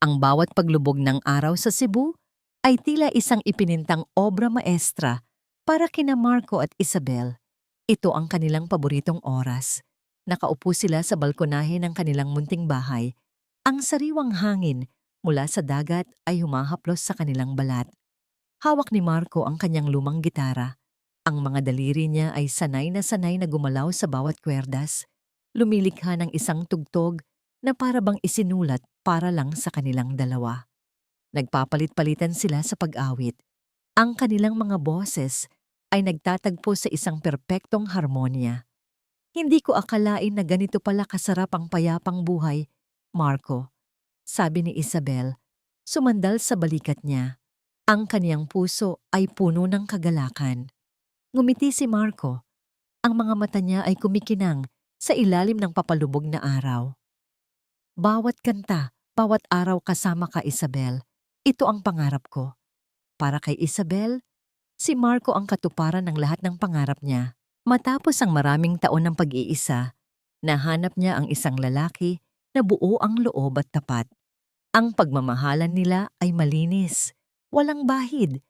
Ang bawat paglubog ng araw sa Cebu ay tila isang ipinintang obra maestra para kina Marco at Isabel. Ito ang kanilang paboritong oras. Nakaupo sila sa balkonahe ng kanilang munting bahay. Ang sariwang hangin mula sa dagat ay humahaplos sa kanilang balat. Hawak ni Marco ang kanyang lumang gitara. Ang mga daliri niya ay sanay na gumalaw sa bawat kwerdas, lumilikha ng isang tugtog na para bang isinulat para lang sa kanilang dalawa. Nagpapalit-palitan sila sa pag-awit. Ang kanilang mga boses ay nagtatagpo sa isang perpektong harmonya. Hindi ko akalain na ganito pala kasarap ang payapang buhay, Marco, sabi ni Isabel, sumandal sa balikat niya. Ang kaniyang puso ay puno ng kagalakan. Ngumiti si Marco. Ang mga mata niya ay kumikinang sa ilalim ng papalubog na araw. Bawat kanta, bawat araw kasama ka, Isabel. Ito ang pangarap ko. Para kay Isabel, si Marco ang katuparan ng lahat ng pangarap niya. Matapos ang maraming taon ng pag-iisa, nahanap niya ang isang lalaki na buo ang loob at tapat. Ang pagmamahalan nila ay malinis, walang bahid,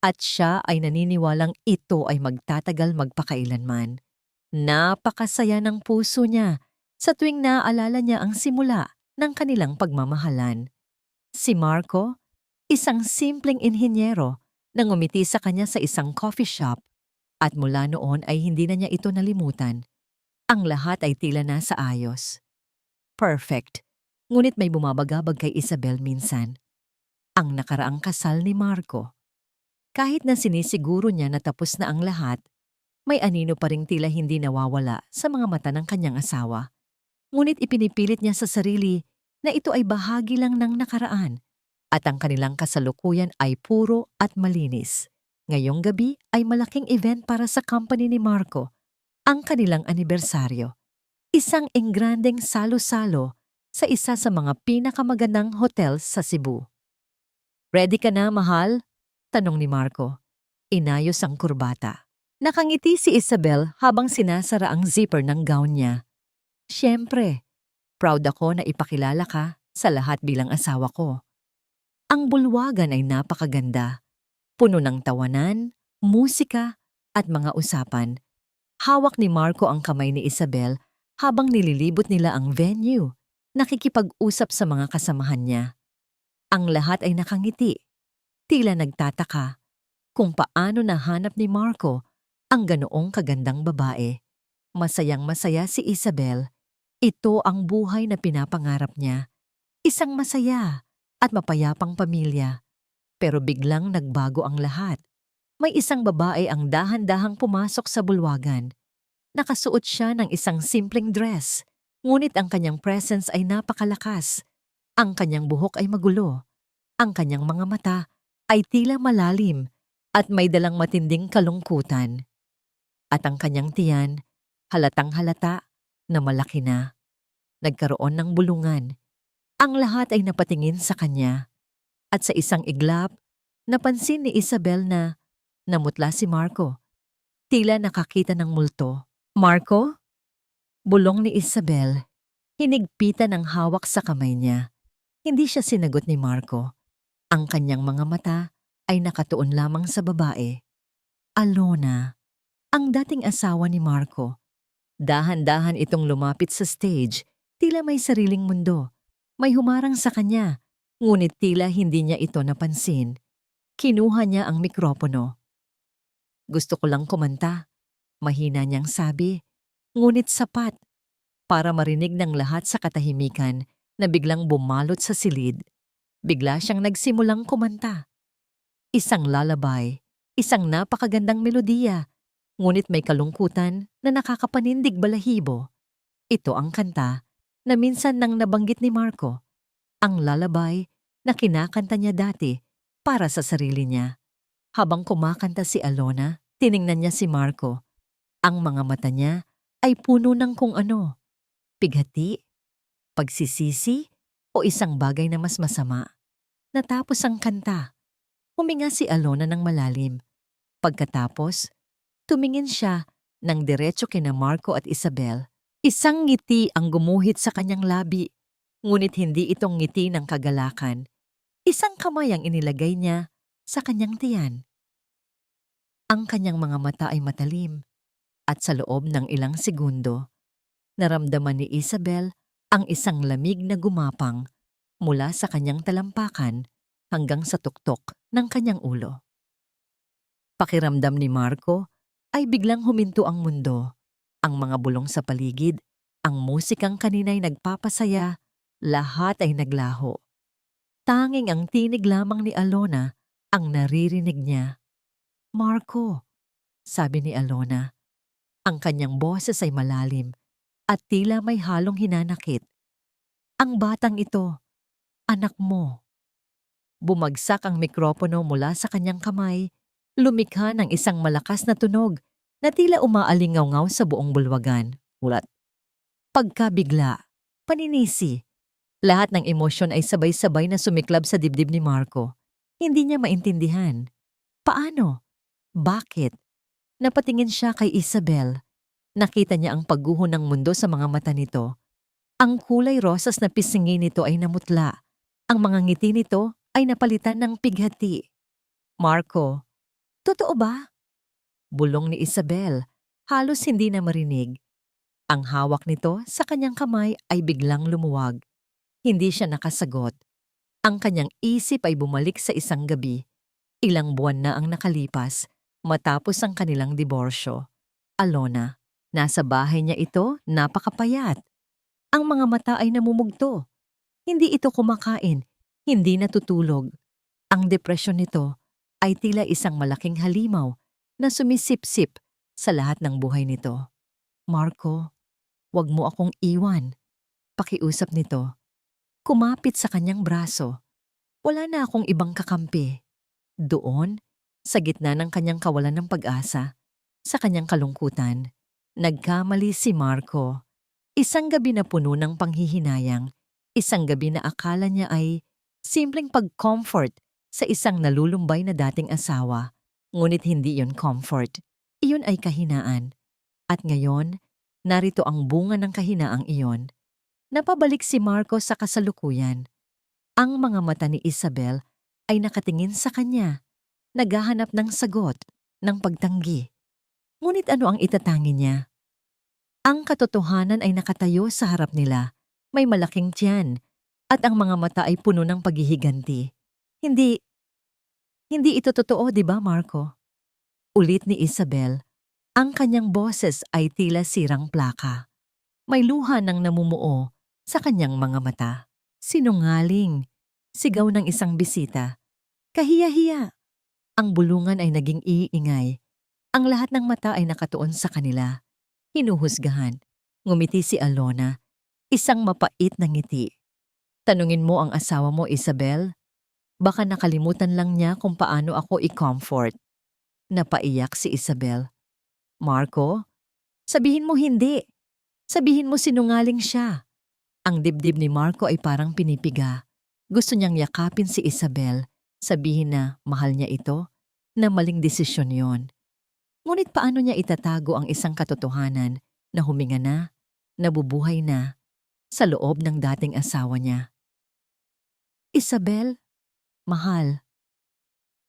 at siya ay naniniwalang ito ay magtatagal magpakailanman. Napakasaya ng puso niya sa tuwing naaalala niya ang simula ng kanilang pagmamahalan. Si Marco, isang simpleng inhinyero na ngumiti sa kanya sa isang coffee shop, at mula noon ay hindi na niya ito nalimutan. Ang lahat ay tila na sa ayos. Perfect. Ngunit may bumabagabag kay Isabel minsan. Ang nakaraang kasal ni Marco. Kahit na sinisiguro niya na tapos na ang lahat, may anino pa ring tila hindi nawawala sa mga mata ng kanyang asawa. Ngunit ipinipilit niya sa sarili na ito ay bahagi lang ng nakaraan at ang kanilang kasalukuyan ay puro at malinis. Ngayong gabi ay malaking event para sa company ni Marco, ang kanilang anibersaryo. Isang engrandeng salo-salo sa isa sa mga pinakamagandang hotel sa Cebu. Ready ka na, mahal? Tanong ni Marco. Inayos ang kurbata. Nakangiti si Isabel habang sinasara ang zipper ng gown niya. Siyempre, proud ako na ipakilala ka sa lahat bilang asawa ko. Ang bulwagan ay napakaganda. Puno ng tawanan, musika, at mga usapan. Hawak ni Marco ang kamay ni Isabel habang nililibot nila ang venue, nakikipag-usap sa mga kasamahan niya. Ang lahat ay nakangiti. Tila nagtataka kung paano nahanap ni Marco ang ganoong kagandang babae. Masayang-masaya si Isabel. Ito ang buhay na pinapangarap niya. Isang masaya at mapayapang pamilya. Pero biglang nagbago ang lahat. May isang babae ang dahan-dahang pumasok sa bulwagan. Nakasuot siya ng isang simpleng dress, ngunit ang kanyang presence ay napakalakas. Ang kanyang buhok ay magulo. Ang kanyang mga mata ay tila malalim at may dalang matinding kalungkutan. At ang kanyang tiyan, halatang halata na malaki na. Nagkaroon ng bulungan. Ang lahat ay napatingin sa kanya. At sa isang iglap, napansin ni Isabel na namutla si Marco. Tila nakakita ng multo. Marco? Bulong ni Isabel. Hinigpitan ang hawak sa kamay niya. Hindi siya sinagot ni Marco. Ang kanyang mga mata ay nakatuon lamang sa babae. Alona, ang dating asawa ni Marco. Dahan-dahan itong lumapit sa stage, tila may sariling mundo. May humarang sa kanya, ngunit tila hindi niya ito napansin. Kinuha niya ang mikropono. Gusto ko lang kumanta, mahina niyang sabi, ngunit sapat para marinig ng lahat sa katahimikan na biglang bumalot sa silid. Bigla siyang nagsimulang kumanta. Isang lullaby, isang napakagandang melodiya, ngunit may kalungkutan na nakakapanindig balahibo. Ito ang kanta na minsan nang nabanggit ni Marco. Ang lullaby na kinakanta niya dati para sa sarili niya. Habang kumakanta si Alona, tiningnan niya si Marco. Ang mga mata niya ay puno ng kung ano. Pighati, pagsisisi, o isang bagay na mas masama. Natapos ang kanta. Huminga si Alona ng malalim. Pagkatapos, tumingin siya ng diretso kina Marco at Isabel. Isang ngiti ang gumuhit sa kanyang labi, Ngunit hindi itong ngiti ng kagalakan. Isang kamay ang inilagay niya sa kanyang tiyan. Ang kanyang mga mata ay matalim at sa loob ng ilang segundo, naramdaman ni Isabel ang isang lamig na gumapang mula sa kanyang talampakan hanggang sa tuktok ng kanyang ulo. Pakiramdam ni Marco ay biglang huminto ang mundo. Ang mga bulong sa paligid, ang musikang kanina'y nagpapasaya, lahat ay naglaho. Tanging ang tinig lamang ni Alona ang naririnig niya. "Marco," sabi ni Alona. Ang kanyang boses ay malalim at tila may halong hinanakit. "Ang batang ito, anak mo." Bumagsak ang mikropono mula sa kanyang kamay, lumikha ng isang malakas na tunog na tila umaalingaw-ngaw sa buong bulwagan. Ulat. Pagkabigla, paninisi. Lahat ng emosyon ay sabay-sabay na sumiklab sa dibdib ni Marco. Hindi niya maintindihan. Paano? Bakit? Napatingin siya kay Isabel. Nakita niya ang pagguho ng mundo sa mga mata nito. Ang kulay rosas na pisngi nito ay namutla. Ang mga ngiti nito ay napalitan ng pighati. "Marco, totoo ba?" Bulong ni Isabel, halos hindi na marinig. Ang hawak nito sa kanyang kamay ay biglang lumuwag. Hindi siya nakasagot. Ang kanyang isip ay bumalik sa isang gabi. Ilang buwan na ang nakalipas matapos ang kanilang diborsyo. Alona, nasa bahay niya ito, napakapayat. Ang mga mata ay namumugto. Hindi ito kumakain, hindi natutulog. Ang depresyon nito ay tila isang malaking halimaw na sumisipsip sa lahat ng buhay nito. "Marco, wag mo akong iwan." Pakiusap nito. Kumapit sa kanyang braso. Wala na akong ibang kakampi. Doon, sa gitna ng kanyang kawalan ng pag-asa, sa kanyang kalungkutan, nagkamali si Marco. Isang gabi na puno ng panghihinayang, isang gabi na akala niya ay simpleng pag-comfort sa isang nalulumbay na dating asawa. Ngunit hindi iyon comfort, iyon ay kahinaan. At ngayon, narito ang bunga ng kahinaang iyon. Napabalik si Marco sa kasalukuyan. Ang mga mata ni Isabel ay nakatingin sa kanya, naghahanap ng sagot, ng pagtanggi. Ngunit ano ang itatangi niya? Ang katotohanan ay nakatayo sa harap nila, may malaking tiyan, at ang mga mata ay puno ng paghihiganti. Hindi ito totoo, di ba, Marco? Ulit ni Isabel, ang kanyang boses ay tila sirang plaka. May luha ng namumuo sa kanyang mga mata. "Sinungaling," sigaw ng isang bisita. "Kahiya-hiya." Ang bulungan ay naging iingay. Ang lahat ng mata ay nakatuon sa kanila. Hinuhusgahan. Ngumiti si Alona, isang mapait na ngiti. "Tanungin mo ang asawa mo, Isabel. Baka nakalimutan lang niya kung paano ako i-comfort." Napaiyak si Isabel. "Marco, sabihin mo hindi. Sabihin mo sinungaling siya." Ang dibdib ni Marco ay parang pinipiga. Gusto niyang yakapin si Isabel, sabihin na mahal niya ito, na maling desisyon yon. Ngunit paano niya itatago ang isang katotohanan na huminga na, nabubuhay na, sa loob ng dating asawa niya? "Isabel, mahal."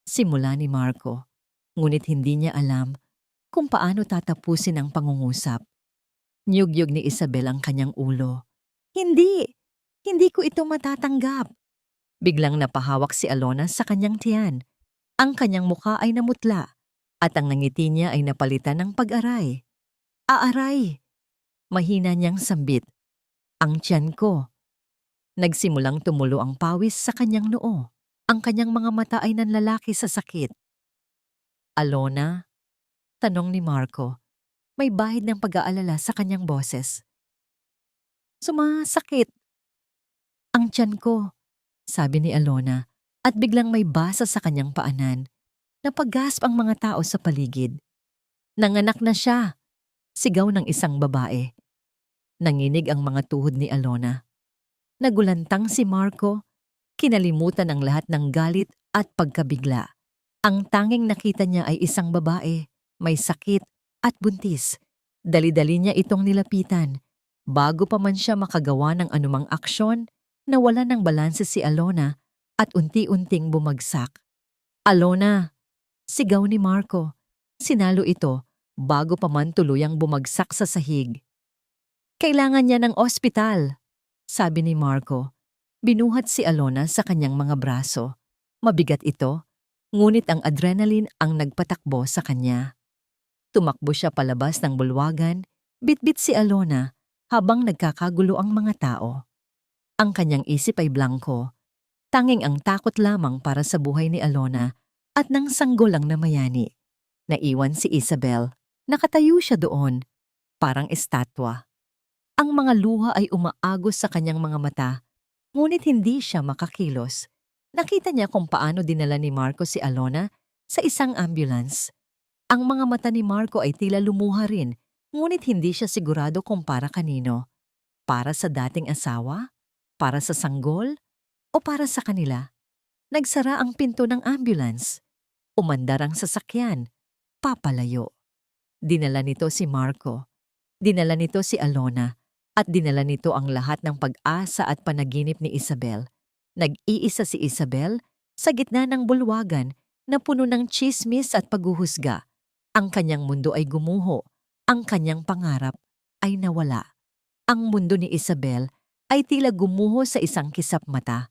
Simula ni Marco, ngunit hindi niya alam kung paano tatapusin ang pangungusap. Niyugyug ni Isabel ang kanyang ulo. "Hindi! Hindi ko ito matatanggap." Biglang napahawak si Alona sa kanyang tiyan. Ang kanyang mukha ay namutla at ang ngiti niya ay napalitan ng pag-aray. "Aaray!" Mahina niyang sambit. "Ang tiyan ko." Nagsimulang tumulo ang pawis sa kanyang noo. Ang kanyang mga mata ay nanlalaki sa sakit. "Alona?" Tanong ni Marco. May bahid ng pag-aalala sa kanyang boses. "Sumasakit ang tiyan ko," sabi ni Alona, at biglang may basa sa kanyang paanan. Napagasp ang mga tao sa paligid. "Nanganak na siya!" Sigaw ng isang babae. Nanginig ang mga tuhod ni Alona. Nagulantang si Marco, kinalimutan ang lahat ng galit at pagkabigla. Ang tanging nakita niya ay isang babae, may sakit at buntis. Dali-dali niya itong nilapitan. Bago pa man siya makagawa ng anumang aksyon, Nawala ng balanse si Alona at unti-unting bumagsak. "Alona!" Sigaw ni Marco. Sinalo ito bago pa man tuluyang bumagsak sa sahig. "Kailangan niya ng ospital," sabi ni Marco. Binuhat si Alona sa kanyang mga braso. Mabigat ito, ngunit ang adrenaline ang nagpatakbo sa kanya. Tumakbo siya palabas ng bulwagan, bitbit si Alona habang nagkakagulo ang mga tao. Ang kanyang isip ay blanko, tanging ang takot lamang para sa buhay ni Alona at ng sanggolang na mayani. Naiwan si Isabel. Nakatayo siya doon, parang estatwa. Ang mga luha ay umaagos sa kanyang mga mata, ngunit hindi siya makakilos. Nakita niya kung paano dinala ni Marco si Alona sa isang ambulance. Ang mga mata ni Marco ay tila lumuha rin, ngunit hindi siya sigurado kung para kanino. Para sa dating asawa? Para sa sanggol? O para sa kanila? Nagsara ang pinto ng ambulance. Umandar ang sasakyan. Papalayo. Dinala nito si Marco. Dinala nito si Alona. At dinala nito ang lahat ng pag-asa at panaginip ni Isabel. Nag-iisa si Isabel sa gitna ng bulwagan na puno ng tsismis at paghuhusga. Ang kanyang mundo ay gumuho. Ang kanyang pangarap ay nawala. Ang mundo ni Isabel ay tila gumuho sa isang kisap mata.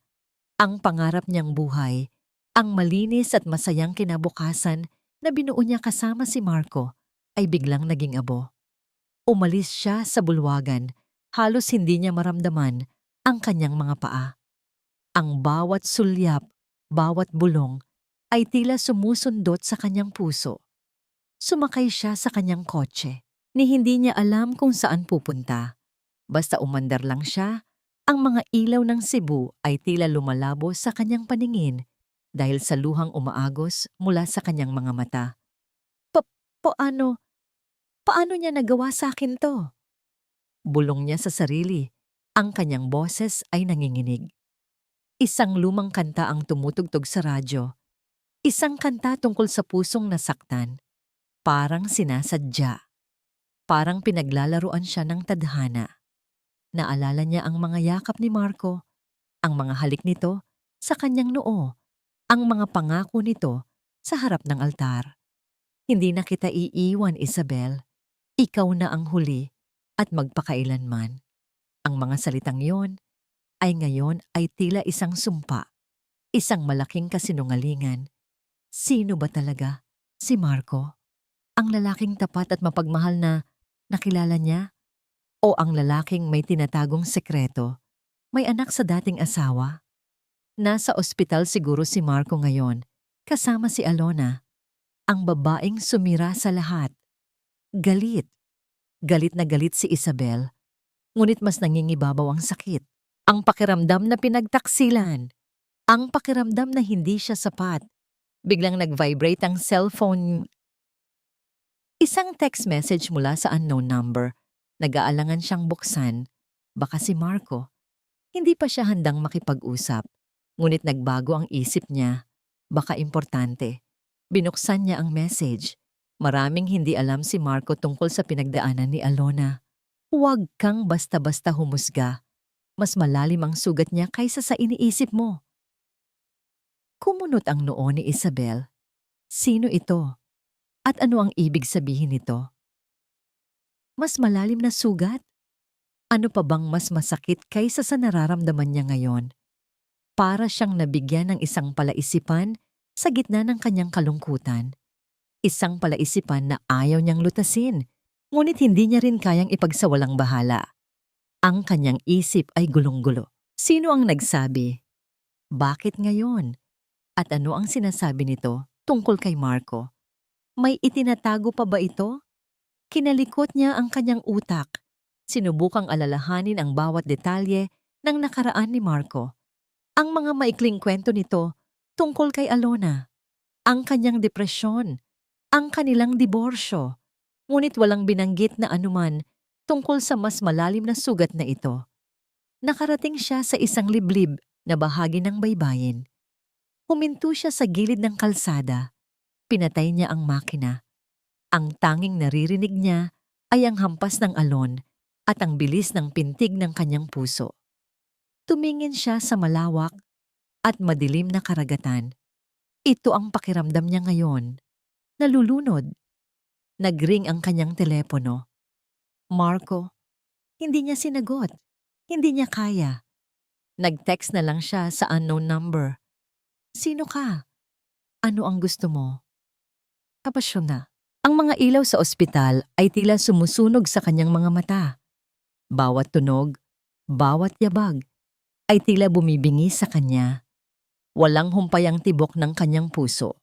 Ang pangarap niyang buhay, ang malinis at masayang kinabukasan na binuo niya kasama si Marco, ay biglang naging abo. Umalis siya sa bulwagan, halos hindi niya maramdaman ang kanyang mga paa. Ang bawat sulyap, bawat bulong, ay tila sumusundot sa kanyang puso. Sumakay siya sa kanyang kotse, ni hindi niya alam kung saan pupunta. Basta umandar lang siya, ang mga ilaw ng Cebu ay tila lumalabo sa kanyang paningin dahil sa luhang umaagos mula sa kanyang mga mata. Paano? Paano niya nagawa sa akin to? Bulong niya sa sarili. Ang kanyang boses ay nanginginig. Isang lumang kanta ang tumutugtog sa radyo. Isang kanta tungkol sa pusong nasaktan. Parang sinasadya. Parang pinaglalaruan siya ng tadhana. Naalala niya ang mga yakap ni Marco, ang mga halik nito sa kanyang noo, ang mga pangako nito sa harap ng altar. "Hindi na kita iiwan, Isabel. Ikaw na ang huli at magpakailanman." Ang mga salitang yon ay ngayon ay tila isang sumpa, isang malaking kasinungalingan. Sino ba talaga si Marco? Ang lalaking tapat at mapagmahal na nakilala niya? O ang lalaking may tinatagong sekreto, may anak sa dating asawa? Nasa ospital siguro si Marco ngayon, kasama si Alona, ang babaeng sumira sa lahat. Galit. Galit na galit si Isabel, ngunit mas nangingibabaw ang sakit. Ang pakiramdam na pinagtaksilan. Ang pakiramdam na hindi siya sapat. Biglang nag-vibrate ang cellphone. Isang text message mula sa unknown number. Nag-aalangan siyang buksan. Baka si Marco. Hindi pa siya handang makipag-usap. Ngunit nagbago ang isip niya. Baka importante. Binuksan niya ang message. Maraming hindi alam si Marco tungkol sa pinagdaanan ni Alona. Huwag kang basta-basta humusga. Mas malalim ang sugat niya kaysa sa iniisip mo. Kumunot ang noo ni Isabel. Sino ito? At ano ang ibig sabihin nito? Mas malalim na sugat? Ano pa bang mas masakit kaysa sa nararamdaman niya ngayon? Para siyang nabigyan ng isang palaisipan sa gitna ng kanyang kalungkutan. Isang palaisipan na ayaw niyang lutasin, ngunit hindi niya rin kayang ipagsawalang bahala. Ang kanyang isip ay gulong-gulo. Sino ang nagsabi? Bakit ngayon? At ano ang sinasabi nito tungkol kay Marco? May itinatago pa ba ito? Kinalikot niya ang kanyang utak. Sinubukang alalahanin ang bawat detalye ng nakaraan ni Marco. Ang mga maikling kwento nito tungkol kay Alona. Ang kanyang depresyon. Ang kanilang diborsyo. Ngunit walang binanggit na anuman tungkol sa mas malalim na sugat na ito. Nakarating siya sa isang liblib na bahagi ng baybayin. Huminto siya sa gilid ng kalsada. Pinatay niya ang makina. Ang tanging naririnig niya ay ang hampas ng alon at ang bilis ng pintig ng kanyang puso. Tumingin siya sa malawak at madilim na karagatan. Ito ang pakiramdam niya ngayon. Nalulunod. Nagring ang kanyang telepono. Marco, hindi niya sinagot. Hindi niya kaya. Nag-text na lang siya sa unknown number. Sino ka? Ano ang gusto mo? Kapasyon na. Ang mga ilaw sa ospital ay tila sumusunog sa kanyang mga mata. Bawat tunog, bawat yabag, ay tila bumibingi sa kanya. Walang humpay ang tibok ng kanyang puso.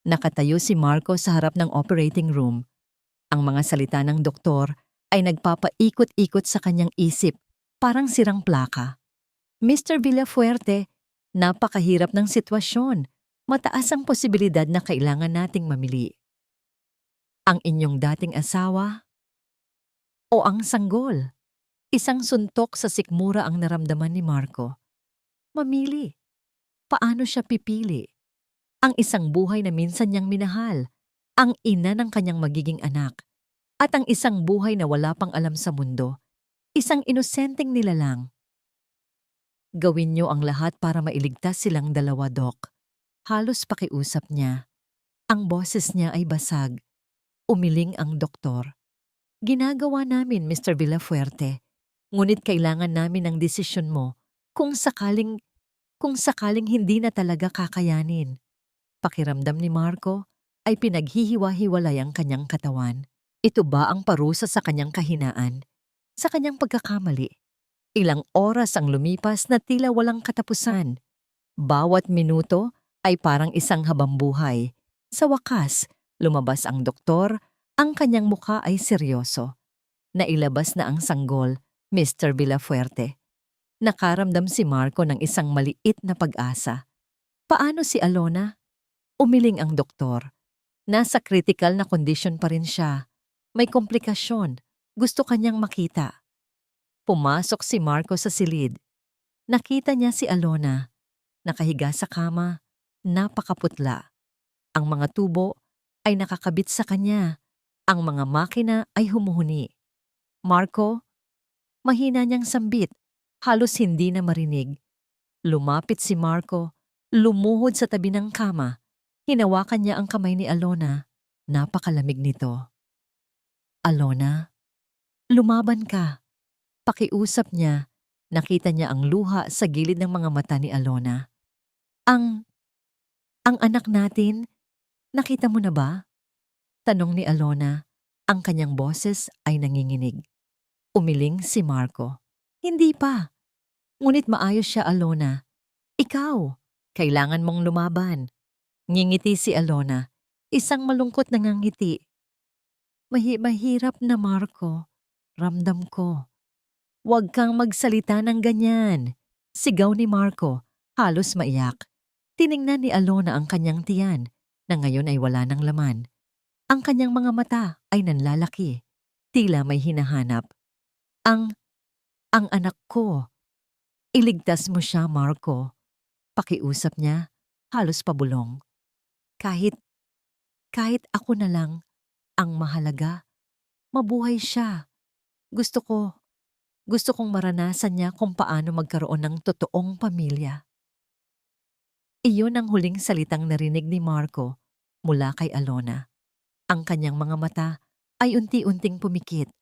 Nakatayo si Marco sa harap ng operating room. Ang mga salita ng doktor ay nagpapaikot-ikot sa kanyang isip, parang sirang plaka. Mr. Villafuerte, napakahirap ng sitwasyon. Mataas ang posibilidad na kailangan nating mamili. Ang inyong dating asawa o ang sanggol? Isang suntok sa sikmura ang naramdaman ni Marco. Mamili. Paano siya pipili? Ang isang buhay na minsan niyang minahal, ang ina ng kanyang magiging anak, at ang isang buhay na wala pang alam sa mundo, isang inosenteng nilalang. Gawin niyo ang lahat para mailigtas silang dalawa, Doc. Halos pakiusap niya. Ang boses niya ay basag. Umiling ang doktor. Ginagawa namin, Mr. Villafuerte. Ngunit kailangan namin ang desisyon mo kung sakaling hindi na talaga kakayanin. Pakiramdam ni Marco ay pinaghihiwa-hiwalay ang kanyang katawan. Ito ba ang parusa sa kanyang kahinaan? Sa kanyang pagkakamali? Ilang oras ang lumipas na tila walang katapusan. Bawat minuto ay parang isang habambuhay. Sa wakas, lumabas ang doktor, ang kanyang mukha ay seryoso. Nailabas na ang sanggol, Mr. Villafuerte. Nakaramdam si Marco ng isang maliit na pag-asa. Paano si Alona? Umiling ang doktor. Nasa critical na kondisyon pa rin siya. May komplikasyon. Gusto kanyang makita. Pumasok si Marco sa silid. Nakita niya si Alona. Nakahiga sa kama. Napakaputla. Ang mga tubo ay nakakabit sa kanya. Ang mga makina ay humuhuni. Marco, mahina niyang sambit. Halos hindi na marinig. Lumapit si Marco. Lumuhod sa tabi ng kama. Hinawakan niya ang kamay ni Alona. Napakalamig nito. Alona, lumaban ka. Pakiusap niya. Nakita niya ang luha sa gilid ng mga mata ni Alona. Ang anak natin, nakita mo na ba? Tanong ni Alona. Ang kanyang boses ay nanginginig. Umiling si Marco. Hindi pa. Ngunit maayos siya, Alona. Ikaw, kailangan mong lumaban. Ngingiti si Alona. Isang malungkot na ngangiti. Mahirap na, Marco. Ramdam ko. Huwag kang magsalita ng ganyan. Sigaw ni Marco. Halos maiyak. Tiningnan ni Alona ang kanyang tiyan na ngayon ay wala ng laman. Ang kanyang mga mata ay nanlalaki. Tila may hinahanap. Ang anak ko. Iligtas mo siya, Marco. Pakiusap niya, halos pabulong. Kahit ako na lang, ang mahalaga, mabuhay siya. Gusto kong maranasan niya kung paano magkaroon ng totoong pamilya. Iyon ang huling salitang narinig ni Marco mula kay Alona. Ang kanyang mga mata ay unti-unting pumikit.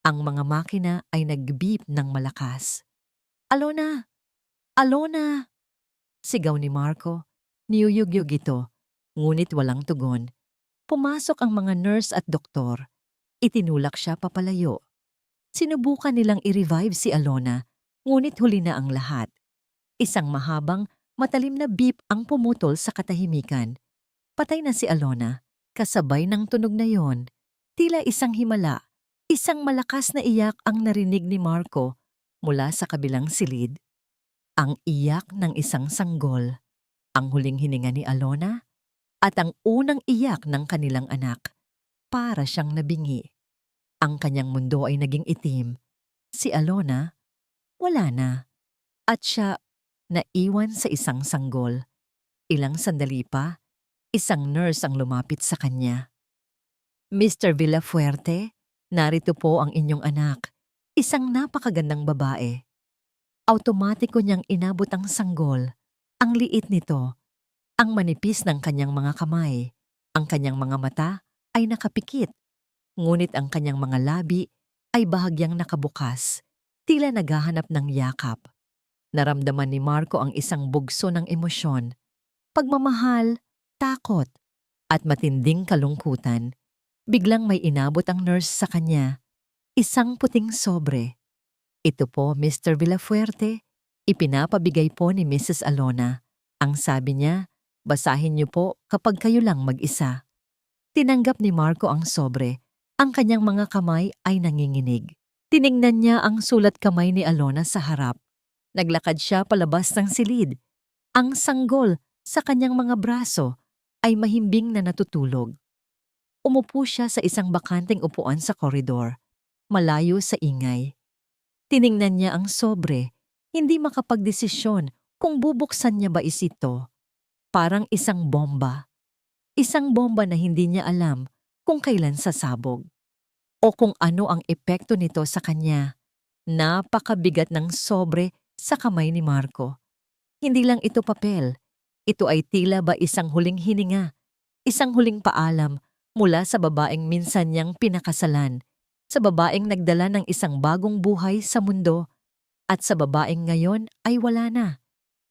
Ang mga makina ay nag-beep ng malakas. Alona! Alona! Sigaw ni Marco. Niyuyugyug ito, ngunit walang tugon. Pumasok ang mga nurse at doktor. Itinulak siya papalayo. Sinubukan nilang i-revive si Alona, ngunit huli na ang lahat. Isang mahabang, matalim na beep ang pumutol sa katahimikan. Patay na si Alona, kasabay ng tunog na yon. Tila isang himala, isang malakas na iyak ang narinig ni Marco mula sa kabilang silid. Ang iyak ng isang sanggol, ang huling hininga ni Alona, at ang unang iyak ng kanilang anak. Para siyang nabingi. Ang kanyang mundo ay naging itim. Si Alona, wala na. At siya, naiwan sa isang sanggol. Ilang sandali pa, isang nurse ang lumapit sa kanya. Mr. Villafuerte, narito po ang inyong anak. Isang napakagandang babae. Automatiko niyang inabot ang sanggol. Ang liit nito, ang manipis ng kanyang mga kamay. Ang kanyang mga mata ay nakapikit, ngunit ang kanyang mga labi ay bahagyang nakabukas, tila naghahanap ng yakap. Naramdaman ni Marco ang isang bugso ng emosyon, pagmamahal, takot, at matinding kalungkutan. Biglang may inabot ang nurse sa kanya, isang puting sobre. Ito po, Mr. Villafuerte, ipinapabigay po ni Mrs. Alona. Ang sabi niya, basahin niyo po kapag kayo lang mag-isa. Tinanggap ni Marco ang sobre. Ang kanyang mga kamay ay nanginginig. Tiningnan niya ang sulat kamay ni Alona sa harap. Naglakad siya palabas ng silid. Ang sanggol sa kanyang mga braso ay mahimbing na natutulog. Umupo siya sa isang bakanteng upuan sa koridor, malayo sa ingay. Tiningnan niya ang sobre, hindi makapagdesisyon kung bubuksan niya ba ito. Parang isang bomba. Isang bomba na hindi niya alam kung kailan sasabog. O kung ano ang epekto nito sa kanya. Napakabigat ng sobre sa kamay ni Marco. Hindi lang ito papel. Ito ay tila ba isang huling hininga. Isang huling paalam mula sa babaeng minsan niyang pinakasalan. Sa babaeng nagdala ng isang bagong buhay sa mundo. At sa babaeng ngayon ay wala na.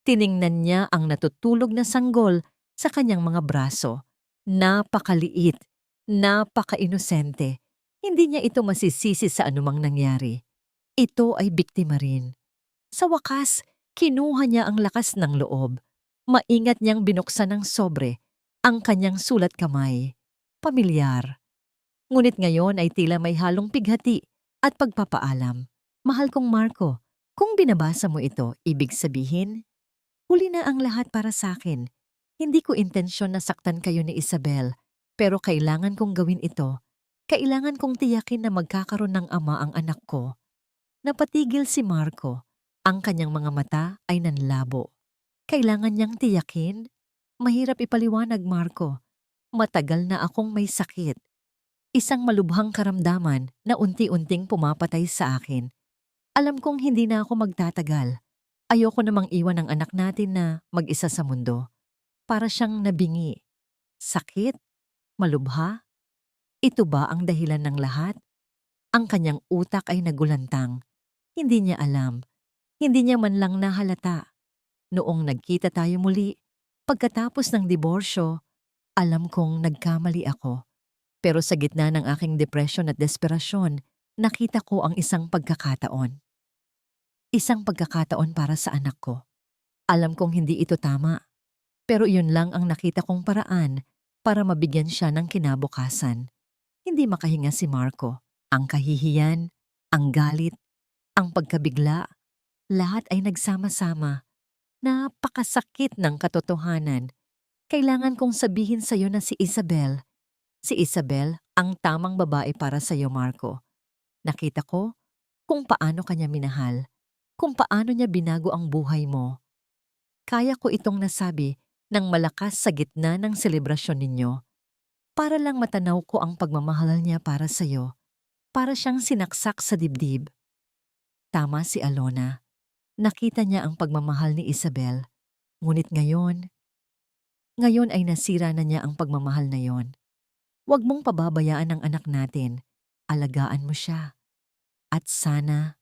Tiningnan niya ang natutulog na sanggol sa kanyang mga braso. Napakaliit, napaka-inosente. Hindi niya ito masisisi sa anumang nangyari. Ito ay biktima rin. Sa wakas, kinuha niya ang lakas ng loob. Maingat niyang binuksan ng sobre ang kanyang sulat kamay. Pamilyar. Ngunit ngayon ay tila may halong pighati at pagpapaalam. Mahal kong Marco, kung binabasa mo ito, ibig sabihin, huli na ang lahat para sa akin. Hindi ko intensyon na saktan kayo ni Isabel, pero kailangan kong gawin ito. Kailangan kong tiyakin na magkakaroon ng ama ang anak ko. Napatigil si Marco. Ang kanyang mga mata ay nanlabo. Kailangan niyang tiyakin? Mahirap ipaliwanag, Marco. Matagal na akong may sakit. Isang malubhang karamdaman na unti-unting pumapatay sa akin. Alam kong hindi na ako magtatagal. Ayoko namang iwan ang anak natin na mag-isa sa mundo. Para siyang nabingi. Sakit? Malubha? Ito ba ang dahilan ng lahat? Ang kanyang utak ay nagulantang. Hindi niya alam. Hindi niya man lang nahalata. Noong nagkita tayo muli, pagkatapos ng diborsyo, alam kong nagkamali ako. Pero sa gitna ng aking depresyon at desperasyon, nakita ko ang isang pagkakataon. Isang pagkakataon para sa anak ko. Alam kong hindi ito tama. Pero iyon lang ang nakita kong paraan para mabigyan siya ng kinabukasan. Hindi makahinga si Marco. Ang kahihiyan, ang galit, ang pagkabigla, lahat ay nagsama-sama. Napakasakit ng katotohanan. Kailangan kong sabihin sa iyo na si Isabel. Si Isabel ang tamang babae para sa iyo, Marco. Nakita ko kung paano kanya minahal, kung paano niya binago ang buhay mo. Kaya ko itong nasabi ng malakas sa gitna ng selebrasyon ninyo. Para lang matanaw ko ang pagmamahal niya para sa iyo. Para siyang sinaksak sa dibdib. Tama si Alona. Nakita niya ang pagmamahal ni Isabel. Ngunit ngayon ay nasira na niya ang pagmamahal na yon. Huwag mong pababayaan ang anak natin. Alagaan mo siya. At sana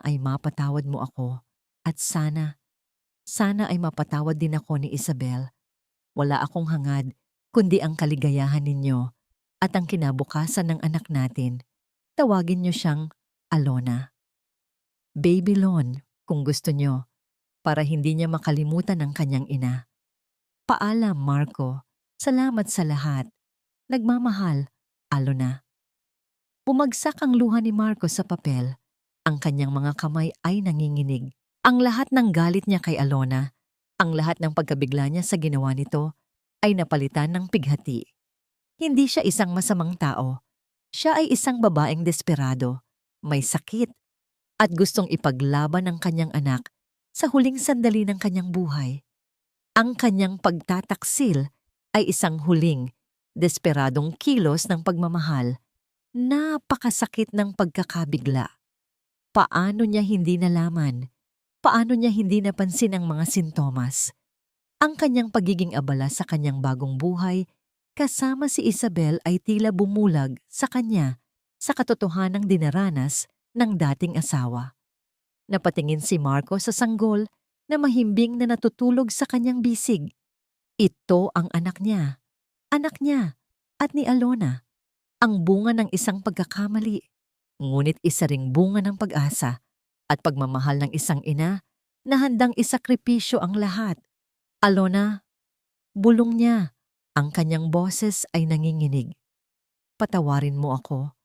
ay mapatawad mo ako. At sana ay mapatawad din ako ni Isabel. Wala akong hangad, kundi ang kaligayahan ninyo at ang kinabukasan ng anak natin. Tawagin niyo siyang Alona. Baby Lon, kung gusto niyo, para hindi niya makalimutan ang kanyang ina. Paalam, Marco. Salamat sa lahat. Nagmamahal, Alona. Bumagsak ang luha ni Marco sa papel. Ang kanyang mga kamay ay nanginginig. Ang lahat ng galit niya kay Alona, ang lahat ng pagkabigla niya sa ginawa nito, ay napalitan ng pighati. Hindi siya isang masamang tao. Siya ay isang babaeng desperado, may sakit, at gustong ipaglaban ang kanyang anak sa huling sandali ng kanyang buhay. Ang kanyang pagtataksil ay isang huling, desperadong kilos ng pagmamahal. Napakasakit ng pagkakabigla. Paano niya hindi nalaman? Paano niya hindi napansin ang mga sintomas? Ang kanyang pagiging abala sa kanyang bagong buhay kasama si Isabel ay tila bumulag sa kanya sa katotohanang dinaranas ng dating asawa. Napatingin si Marco sa sanggol na mahimbing na natutulog sa kanyang bisig. Ito ang anak niya at ni Alona, ang bunga ng isang pagkakamali. Ngunit isa ring bunga ng pag-asa at pagmamahal ng isang ina na handang isakripisyo ang lahat. Alona, bulong niya. Ang kanyang boses ay nanginginig. Patawarin mo ako.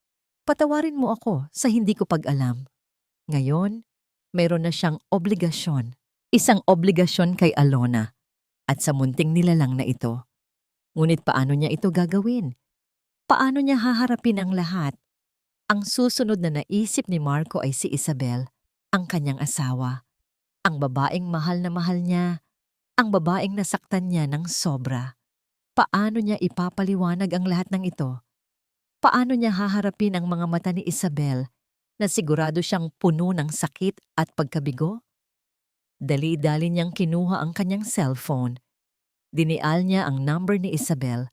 Patawarin mo ako sa hindi ko pag-alam. Ngayon, mayroon na siyang obligasyon. Isang obligasyon kay Alona at sa munting nilalang na ito. Ngunit paano niya ito gagawin? Paano niya haharapin ang lahat? Ang susunod na naisip ni Marco ay si Isabel, ang kanyang asawa. Ang babaeng mahal na mahal niya. Ang babaeng nasaktan niya ng sobra. Paano niya ipapaliwanag ang lahat ng ito? Paano niya haharapin ang mga mata ni Isabel na sigurado siyang puno ng sakit at pagkabigo? Dali-dali niyang kinuha ang kanyang cellphone. Dinial niya ang number ni Isabel.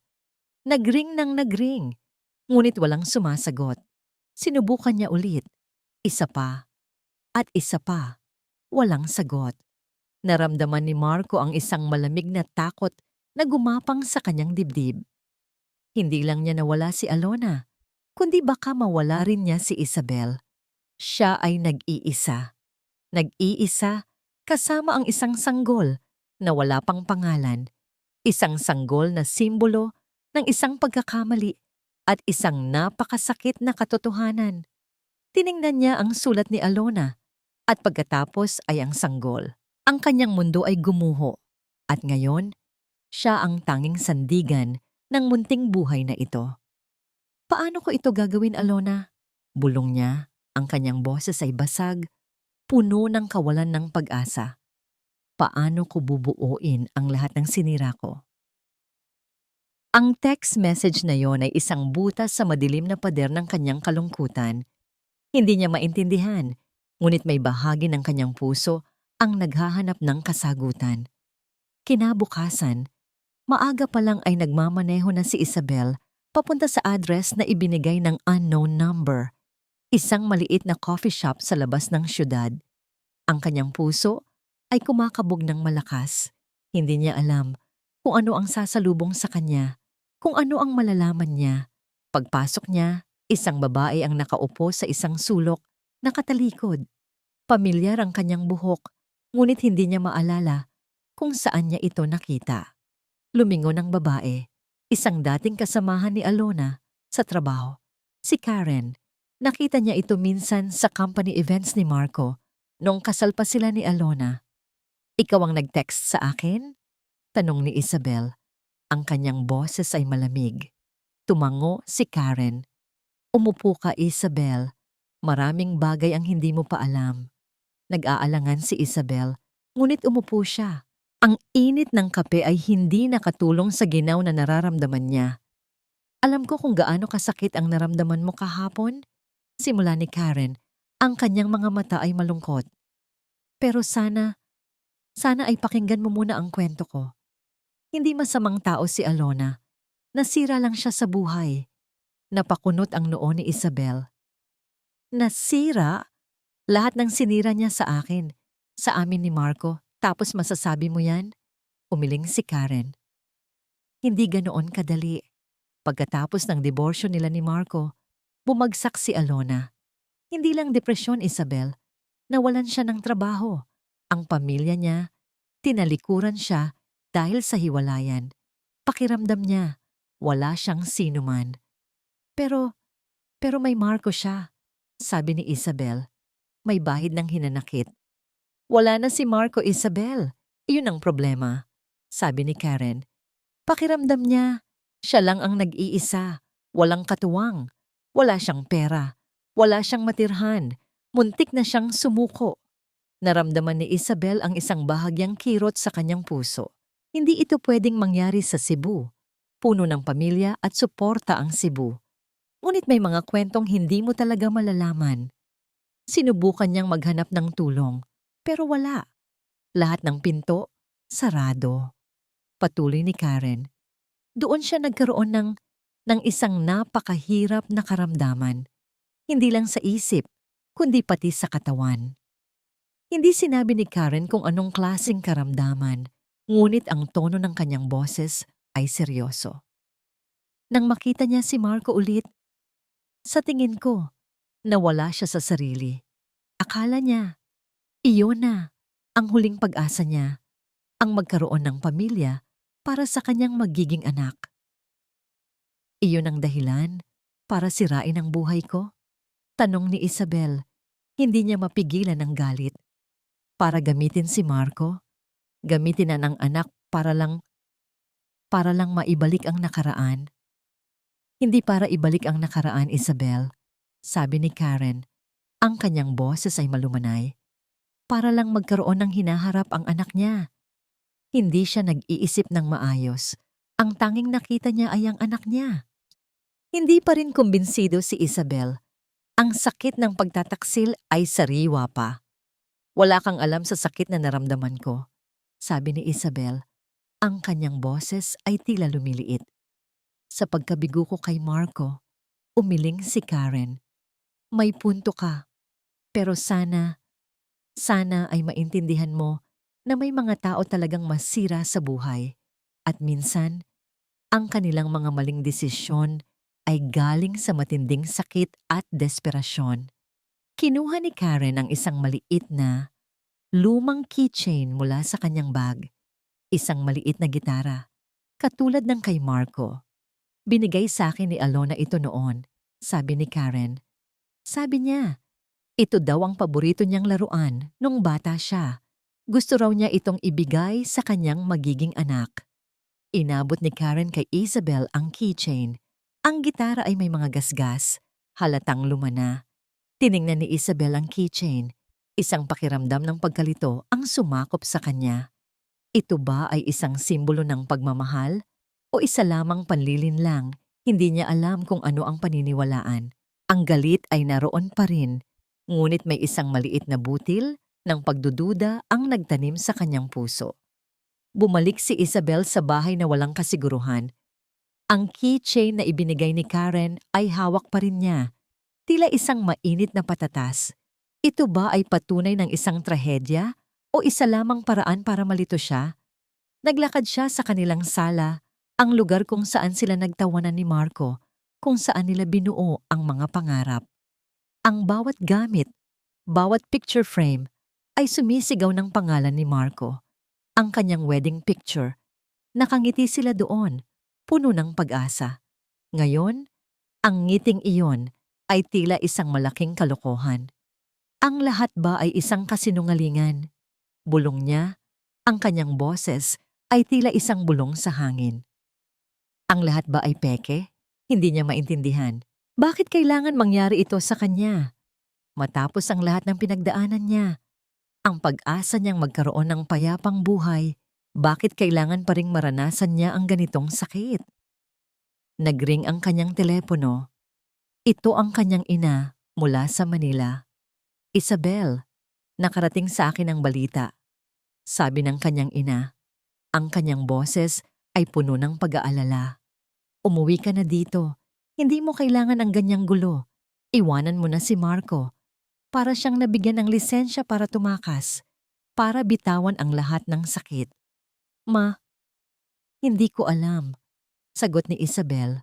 Nagring ng nagring, ngunit walang sumasagot. Sinubukan niya ulit. Isa pa. At isa pa. Walang sagot. Naramdaman ni Marco ang isang malamig na takot na gumapang sa kanyang dibdib. Hindi lang niya nawala si Alona, kundi baka mawala rin niya si Isabel. Siya ay nag-iisa. Nag-iisa kasama ang isang sanggol na wala pang pangalan. Isang sanggol na simbolo ng isang pagkakamali at isang napakasakit na katotohanan. Tiningnan niya ang sulat ni Alona at pagkatapos ay ang sanggol. Ang kanyang mundo ay gumuho at ngayon, siya ang tanging sandigan ng munting buhay na ito. Paano ko ito gagawin, Alona? Bulong niya, ang kanyang boses ay basag, puno ng kawalan ng pag-asa. Paano ko bubuuin ang lahat ng sinira ko? Ang text message na yon ay isang butas sa madilim na pader ng kanyang kalungkutan. Hindi niya maintindihan, ngunit may bahagi ng kanyang puso ang naghahanap ng kasagutan. Kinabukasan, maaga pa lang ay nagmamaneho na si Isabel papunta sa address na ibinigay ng unknown number, isang maliit na coffee shop sa labas ng syudad. Ang kanyang puso ay kumakabog ng malakas. Hindi niya alam kung ano ang sasalubong sa kanya, kung ano ang malalaman niya. Pagpasok niya, isang babae ang nakaupo sa isang sulok, nakatalikod. Pamilyar ang kanyang buhok, ngunit hindi niya maalala kung saan niya ito nakita. Lumingon ang babae, isang dating kasamahan ni Alona sa trabaho. Si Karen, nakita niya ito minsan sa company events ni Marco noong kasal pa sila ni Alona. Ikaw ang nag-text sa akin? Tanong ni Isabel. Ang kanyang boses ay malamig. Tumango si Karen. Umupo ka, Isabel. Maraming bagay ang hindi mo pa alam. Nag-aalangan si Isabel, ngunit umupo siya. Ang init ng kape ay hindi nakatulong sa ginaw na nararamdaman niya. Alam ko kung gaano kasakit ang naramdaman mo kahapon. Simula ni Karen, ang kanyang mga mata ay malungkot. Pero sana ay pakinggan mo muna ang kwento ko. Hindi masamang tao si Alona. Nasira lang siya sa buhay. Napakunot ang noo ni Isabel. Nasira? Lahat ng sinira niya sa akin, sa amin ni Marco, tapos masasabi mo yan? Umiling si Karen. Hindi ganoon kadali. Pagkatapos ng diborsyo nila ni Marco, bumagsak si Alona. Hindi lang depresyon, Isabel. Nawalan siya ng trabaho. Ang pamilya niya, tinalikuran siya dahil sa hiwalayan. Pakiramdam niya, wala siyang sinuman. Pero may Marco siya, sabi ni Isabel. May bahid ng hinanakit. Wala na si Marco, Isabel. Iyon ang problema, sabi ni Karen. Pakiramdam niya, siya lang ang nag-iisa, walang katuwang, wala siyang pera, wala siyang matirhan, muntik na siyang sumuko. Naramdaman ni Isabel ang isang bahagyang kirot sa kanyang puso. Hindi ito pwedeng mangyari sa Cebu. Puno ng pamilya at suporta ang Cebu. Ngunit may mga kwentong hindi mo talaga malalaman. Sinubukan niyang maghanap ng tulong, pero wala. Lahat ng pinto, sarado. Patuloy ni Karen. Doon siya nagkaroon ng isang napakahirap na karamdaman. Hindi lang sa isip, kundi pati sa katawan. Hindi sinabi ni Karen kung anong klaseng karamdaman, ngunit ang tono ng kanyang boses ay seryoso. Nang makita niya si Marco ulit, sa tingin ko, nawala siya sa sarili. Akala niya, iyon na, ang huling pag-asa niya, ang magkaroon ng pamilya para sa kanyang magiging anak. Iyon ang dahilan para sirain ang buhay ko? Tanong ni Isabel, hindi niya mapigilan ang galit. Para gamitin si Marco, gamitin na ng anak para lang maibalik ang nakaraan. Hindi para ibalik ang nakaraan, Isabel, sabi ni Karen. Ang kanyang boses ay malumanay. Para lang magkaroon ng hinaharap ang anak niya. Hindi siya nag-iisip ng maayos. Ang tanging nakita niya ay ang anak niya. Hindi pa rin kumbinsido si Isabel. Ang sakit ng pagtataksil ay sariwa pa. Wala kang alam sa sakit na naramdaman ko, sabi ni Isabel. Ang kanyang boses ay tila lumiliit. Sa pagkabigo ko kay Marco, umiling si Karen. May punto ka, pero sana ay maintindihan mo na may mga tao talagang masira sa buhay at minsan, ang kanilang mga maling desisyon ay galing sa matinding sakit at desperasyon. Kinuha ni Karen ang isang maliit na, lumang keychain mula sa kanyang bag. Isang maliit na gitara, katulad ng kay Marco. Binigay sa akin ni Alona ito noon, sabi ni Karen. Sabi niya, ito daw ang paborito niyang laruan nung bata siya. Gusto raw niya itong ibigay sa kanyang magiging anak. Inabot ni Karen kay Isabel ang keychain. Ang gitara ay may mga gasgas, halatang lumana. Tiningnan ni Isabel ang keychain. Isang pakiramdam ng pagkalito ang sumakop sa kanya. Ito ba ay isang simbolo ng pagmamahal? O isa lamang panlilinlang? Hindi niya alam kung ano ang paniniwalaan. Ang galit ay naroon pa rin, ngunit may isang maliit na butil ng pagdududa ang nagtanim sa kanyang puso. Bumalik si Isabel sa bahay na walang kasiguruhan. Ang keychain na ibinigay ni Karen ay hawak pa rin niya, tila isang mainit na patatas. Ito ba ay patunay ng isang trahedya o isa lamang paraan para malito siya? Naglakad siya sa kanilang sala, ang lugar kung saan sila nagtawanan ni Marco, kung saan nila binuo ang mga pangarap. Ang bawat gamit, bawat picture frame, ay sumisigaw ng pangalan ni Marco. Ang kanyang wedding picture. Nakangiti sila doon, puno ng pag-asa. Ngayon, ang ngiting iyon ay tila isang malaking kalokohan. Ang lahat ba ay isang kasinungalingan? Bulong niya, ang kanyang boses ay tila isang bulong sa hangin. Ang lahat ba ay peke? Hindi niya maintindihan. Bakit kailangan mangyari ito sa kanya? Matapos ang lahat ng pinagdaanan niya, ang pag-asa niyang magkaroon ng payapang buhay, bakit kailangan pa ring maranasan niya ang ganitong sakit? Nagring ang kanyang telepono. Ito ang kanyang ina mula sa Manila. Isabel, nakarating sa akin ang balita. Sabi ng kanyang ina. Ang kanyang boses ay puno ng pag-aalala. Umuwi ka na dito. Hindi mo kailangan ang ganyang gulo. Iwanan mo na si Marco. Para siyang nabigyan ng lisensya para tumakas. Para bitawan ang lahat ng sakit. Ma, hindi ko alam. Sagot ni Isabel.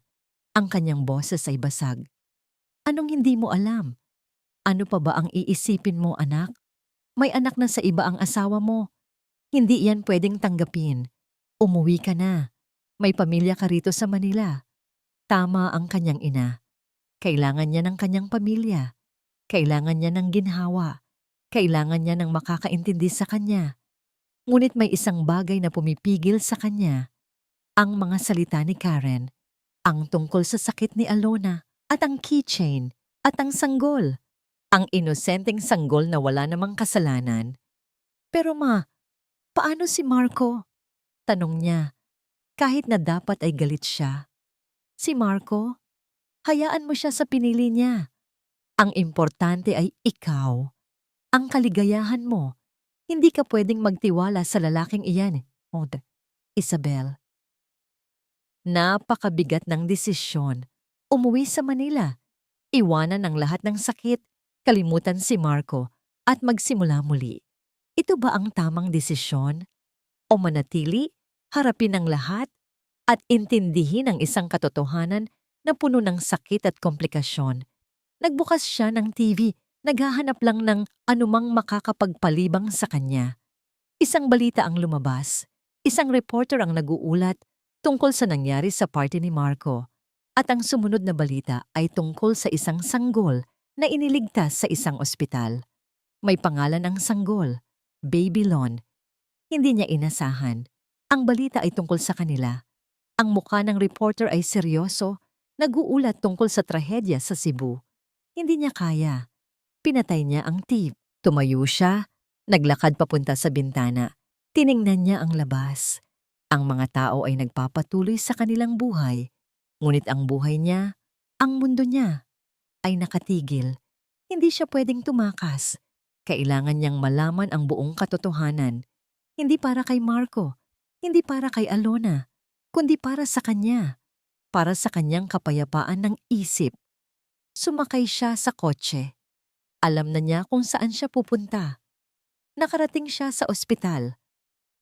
Ang kanyang boses ay basag. Anong hindi mo alam? Ano pa ba ang iisipin mo, anak? May anak na sa iba ang asawa mo. Hindi yan pwedeng tanggapin. Umuwi ka na. May pamilya ka rito sa Manila. Tama ang kanyang ina. Kailangan niya ng kanyang pamilya. Kailangan niya ng ginhawa. Kailangan niya ng makakaintindi sa kanya. Ngunit may isang bagay na pumipigil sa kanya. Ang mga salita ni Karen. Ang tungkol sa sakit ni Alona. At ang keychain. At ang sanggol. Ang inosenteng sanggol na wala namang kasalanan. Pero ma, paano si Marco? Tanong niya. Kahit na dapat ay galit siya. Si Marco, hayaan mo siya sa pinili niya. Ang importante ay ikaw, ang kaligayahan mo. Hindi ka pwedeng magtiwala sa lalaking iyan. Od, Isabel. Napakabigat ng desisyon. Umuwi sa Manila. Iwanan ang lahat ng sakit, kalimutan si Marco, at magsimula muli. Ito ba ang tamang desisyon? O manatili, harapin ang lahat, at intindihin ang isang katotohanan na puno ng sakit at komplikasyon? Nagbukas siya ng TV, naghahanap lang ng anumang makakapagpalibang sa kanya. Isang balita ang lumabas. Isang reporter ang nag-uulat tungkol sa nangyari sa party ni Marco. At ang sumunod na balita ay tungkol sa isang sanggol na iniligtas sa isang ospital. May pangalan ang sanggol, Babylon. Hindi niya inasahan. Ang balita ay tungkol sa kanila. Ang mukha ng reporter ay seryoso, nag-uulat tungkol sa trahedya sa Cebu. Hindi niya kaya. Pinatay niya ang tip. Tumayo siya, naglakad papunta sa bintana. Tiningnan niya ang labas. Ang mga tao ay nagpapatuloy sa kanilang buhay. Ngunit ang buhay niya, ang mundo niya, ay nakatigil. Hindi siya pwedeng tumakas. Kailangan niyang malaman ang buong katotohanan. Hindi para kay Marco, hindi para kay Alona, kundi para sa kanya. Para sa kanyang kapayapaan ng isip. Sumakay siya sa kotse. Alam na niya kung saan siya pupunta. Nakarating siya sa ospital.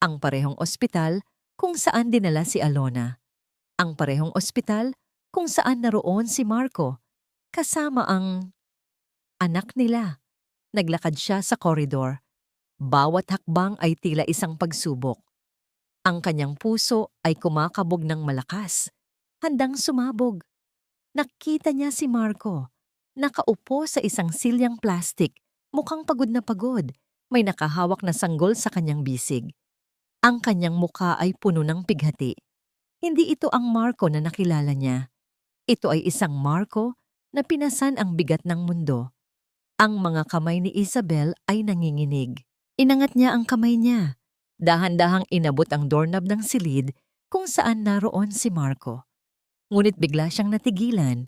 Ang parehong ospital kung saan dinala si Alona. Ang parehong ospital kung saan naroon si Marco, kasama ang anak nila. Naglakad siya sa koridor. Bawat hakbang ay tila isang pagsubok. Ang kanyang puso ay kumakabog ng malakas, handang sumabog. Nakita niya si Marco, nakaupo sa isang silyang plastik, mukhang pagod na pagod. May nakahawak na sanggol sa kanyang bisig. Ang kanyang mukha ay puno ng pighati. Hindi ito ang Marco na nakilala niya. Ito ay isang Marco na pinasan ang bigat ng mundo. Ang mga kamay ni Isabel ay nanginginig. Inangat niya ang kamay niya. Dahan-dahang inabot ang doorknob ng silid kung saan naroon si Marco. Ngunit bigla siyang natigilan.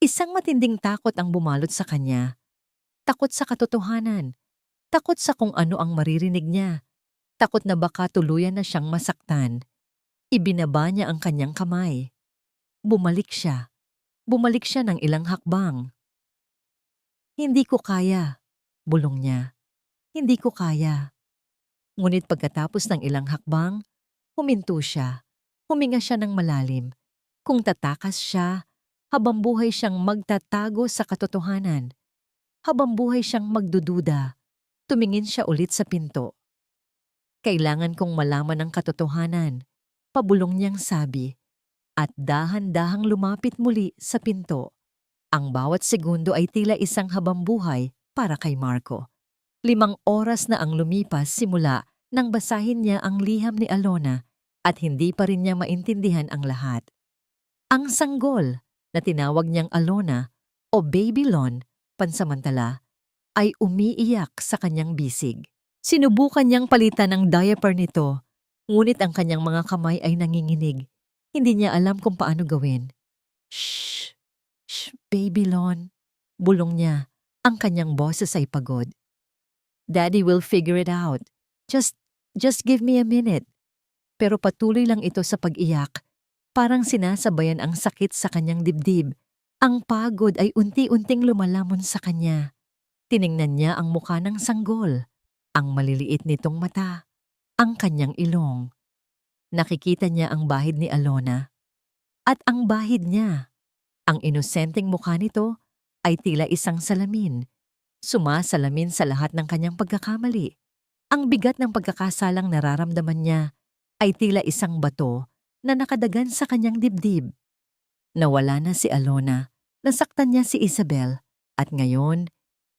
Isang matinding takot ang bumalot sa kanya. Takot sa katotohanan. Takot sa kung ano ang maririnig niya. Takot na baka tuluyan na siyang masaktan. Ibinaba niya ang kanyang kamay. Bumalik siya. Bumalik siya ng ilang hakbang. Hindi ko kaya, bulong niya. Hindi ko kaya. Ngunit pagkatapos ng ilang hakbang, huminto siya. Huminga siya ng malalim. Kung tatakas siya, habang buhay siyang magtatago sa katotohanan. Habang buhay siyang magdududa, tumingin siya ulit sa pinto. Kailangan kong malaman ang katotohanan, pabulong niyang sabi, at dahan-dahang lumapit muli sa pinto. Ang bawat segundo ay tila isang habambuhay para kay Marco. 5 oras na ang lumipas simula nang basahin niya ang liham ni Alona at hindi pa rin niya maintindihan ang lahat. Ang sanggol na tinawag niyang Alona o Babylon pansamantala ay umiiyak sa kanyang bisig. Sinubukan niyang palitan ang diaper nito, ngunit ang kanyang mga kamay ay nanginginig. Hindi niya alam kung paano gawin. Shh! Shh, Babylon! Bulong niya. Ang kanyang boses ay pagod. Daddy will figure it out. Just give me a minute. Pero patuloy lang ito sa pag-iyak. Parang sinasabayan ang sakit sa kanyang dibdib. Ang pagod ay unti-unting lumalamon sa kanya. Tiningnan niya ang mukha ng sanggol. Ang maliliit nitong mata. Ang kanyang ilong. Nakikita niya ang bahid ni Alona. At ang bahid niya. Ang inosenteng mukha nito ay tila isang salamin. Sumasalamin sa lahat ng kanyang pagkakamali. Ang bigat ng pagkakasalang nararamdaman niya ay tila isang bato na nakadagan sa kanyang dibdib. Nawala na si Alona, nasaktan niya si Isabel, at ngayon,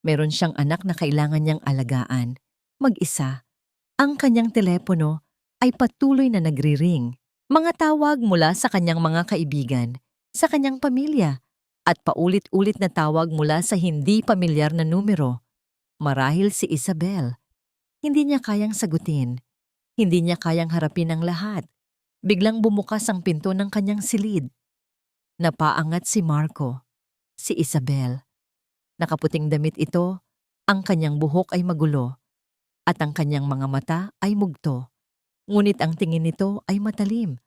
meron siyang anak na kailangan niyang alagaan. Mag-isa. Ang kanyang telepono ay patuloy na nagri-ring. Mga tawag mula sa kanyang mga kaibigan, sa kanyang pamilya, at paulit-ulit na tawag mula sa hindi pamilyar na numero. Marahil si Isabel. Hindi niya kayang sagutin. Hindi niya kayang harapin ang lahat. Biglang bumukas ang pinto ng kanyang silid. Napaangat si Marco. Si Isabel. Nakaputing damit ito, ang kanyang buhok ay magulo, at ang kanyang mga mata ay mugto. Ngunit ang tingin nito ay matalim,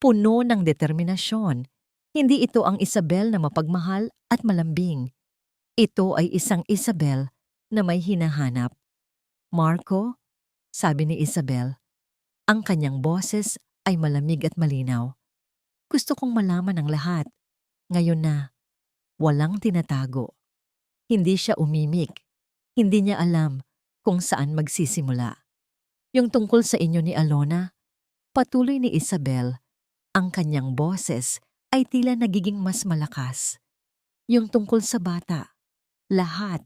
puno ng determinasyon. Hindi ito ang Isabel na mapagmahal at malambing. Ito ay isang Isabel na may hinahanap. Marco, sabi ni Isabel, ang kanyang boses ay malamig at malinaw. Gusto kong malaman ang lahat. Ngayon na, walang tinatago. Hindi siya umimik. Hindi niya alam kung saan magsisimula. Yung tungkol sa inyo ni Alona, patuloy ni Isabel, ang kanyang boses ay tila nagiging mas malakas. Yung tungkol sa bata, lahat.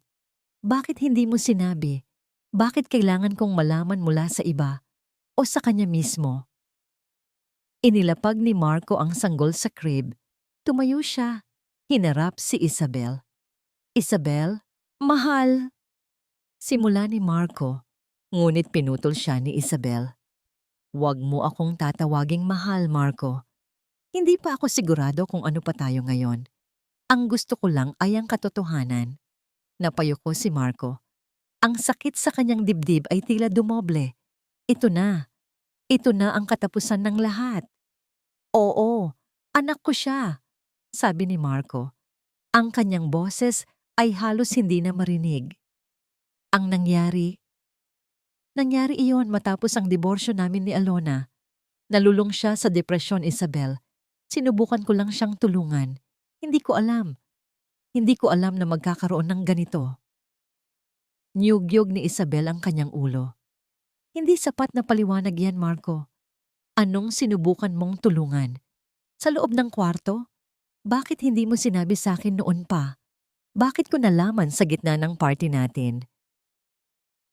Bakit hindi mo sinabi? Bakit kailangan kong malaman mula sa iba o sa kanya mismo? Inilapag ni Marco ang sanggol sa crib. Tumayo siya. Hinarap si Isabel. Isabel, mahal. Simula ni Marco, ngunit pinutol siya ni Isabel. Huwag mo akong tatawaging mahal, Marco. Hindi pa ako sigurado kung ano pa tayo ngayon. Ang gusto ko lang ay ang katotohanan. Napayuko si Marco. Ang sakit sa kanyang dibdib ay tila dumoble. Ito na. Ito na ang katapusan ng lahat. Oo, anak ko siya, sabi ni Marco. Ang kanyang boses ay halos hindi na marinig. Ang nangyari iyon matapos ang diborsyo namin ni Alona. Nalulong siya sa depresyon, Isabel. Sinubukan ko lang siyang tulungan. Hindi ko alam. Hindi ko alam na magkakaroon ng ganito. Niyugyog ni Isabel ang kanyang ulo. Hindi sapat na paliwanag yan, Marco. Anong sinubukan mong tulungan? Sa loob ng kwarto? Bakit hindi mo sinabi sa akin noon pa? Bakit ko nalaman sa gitna ng party natin?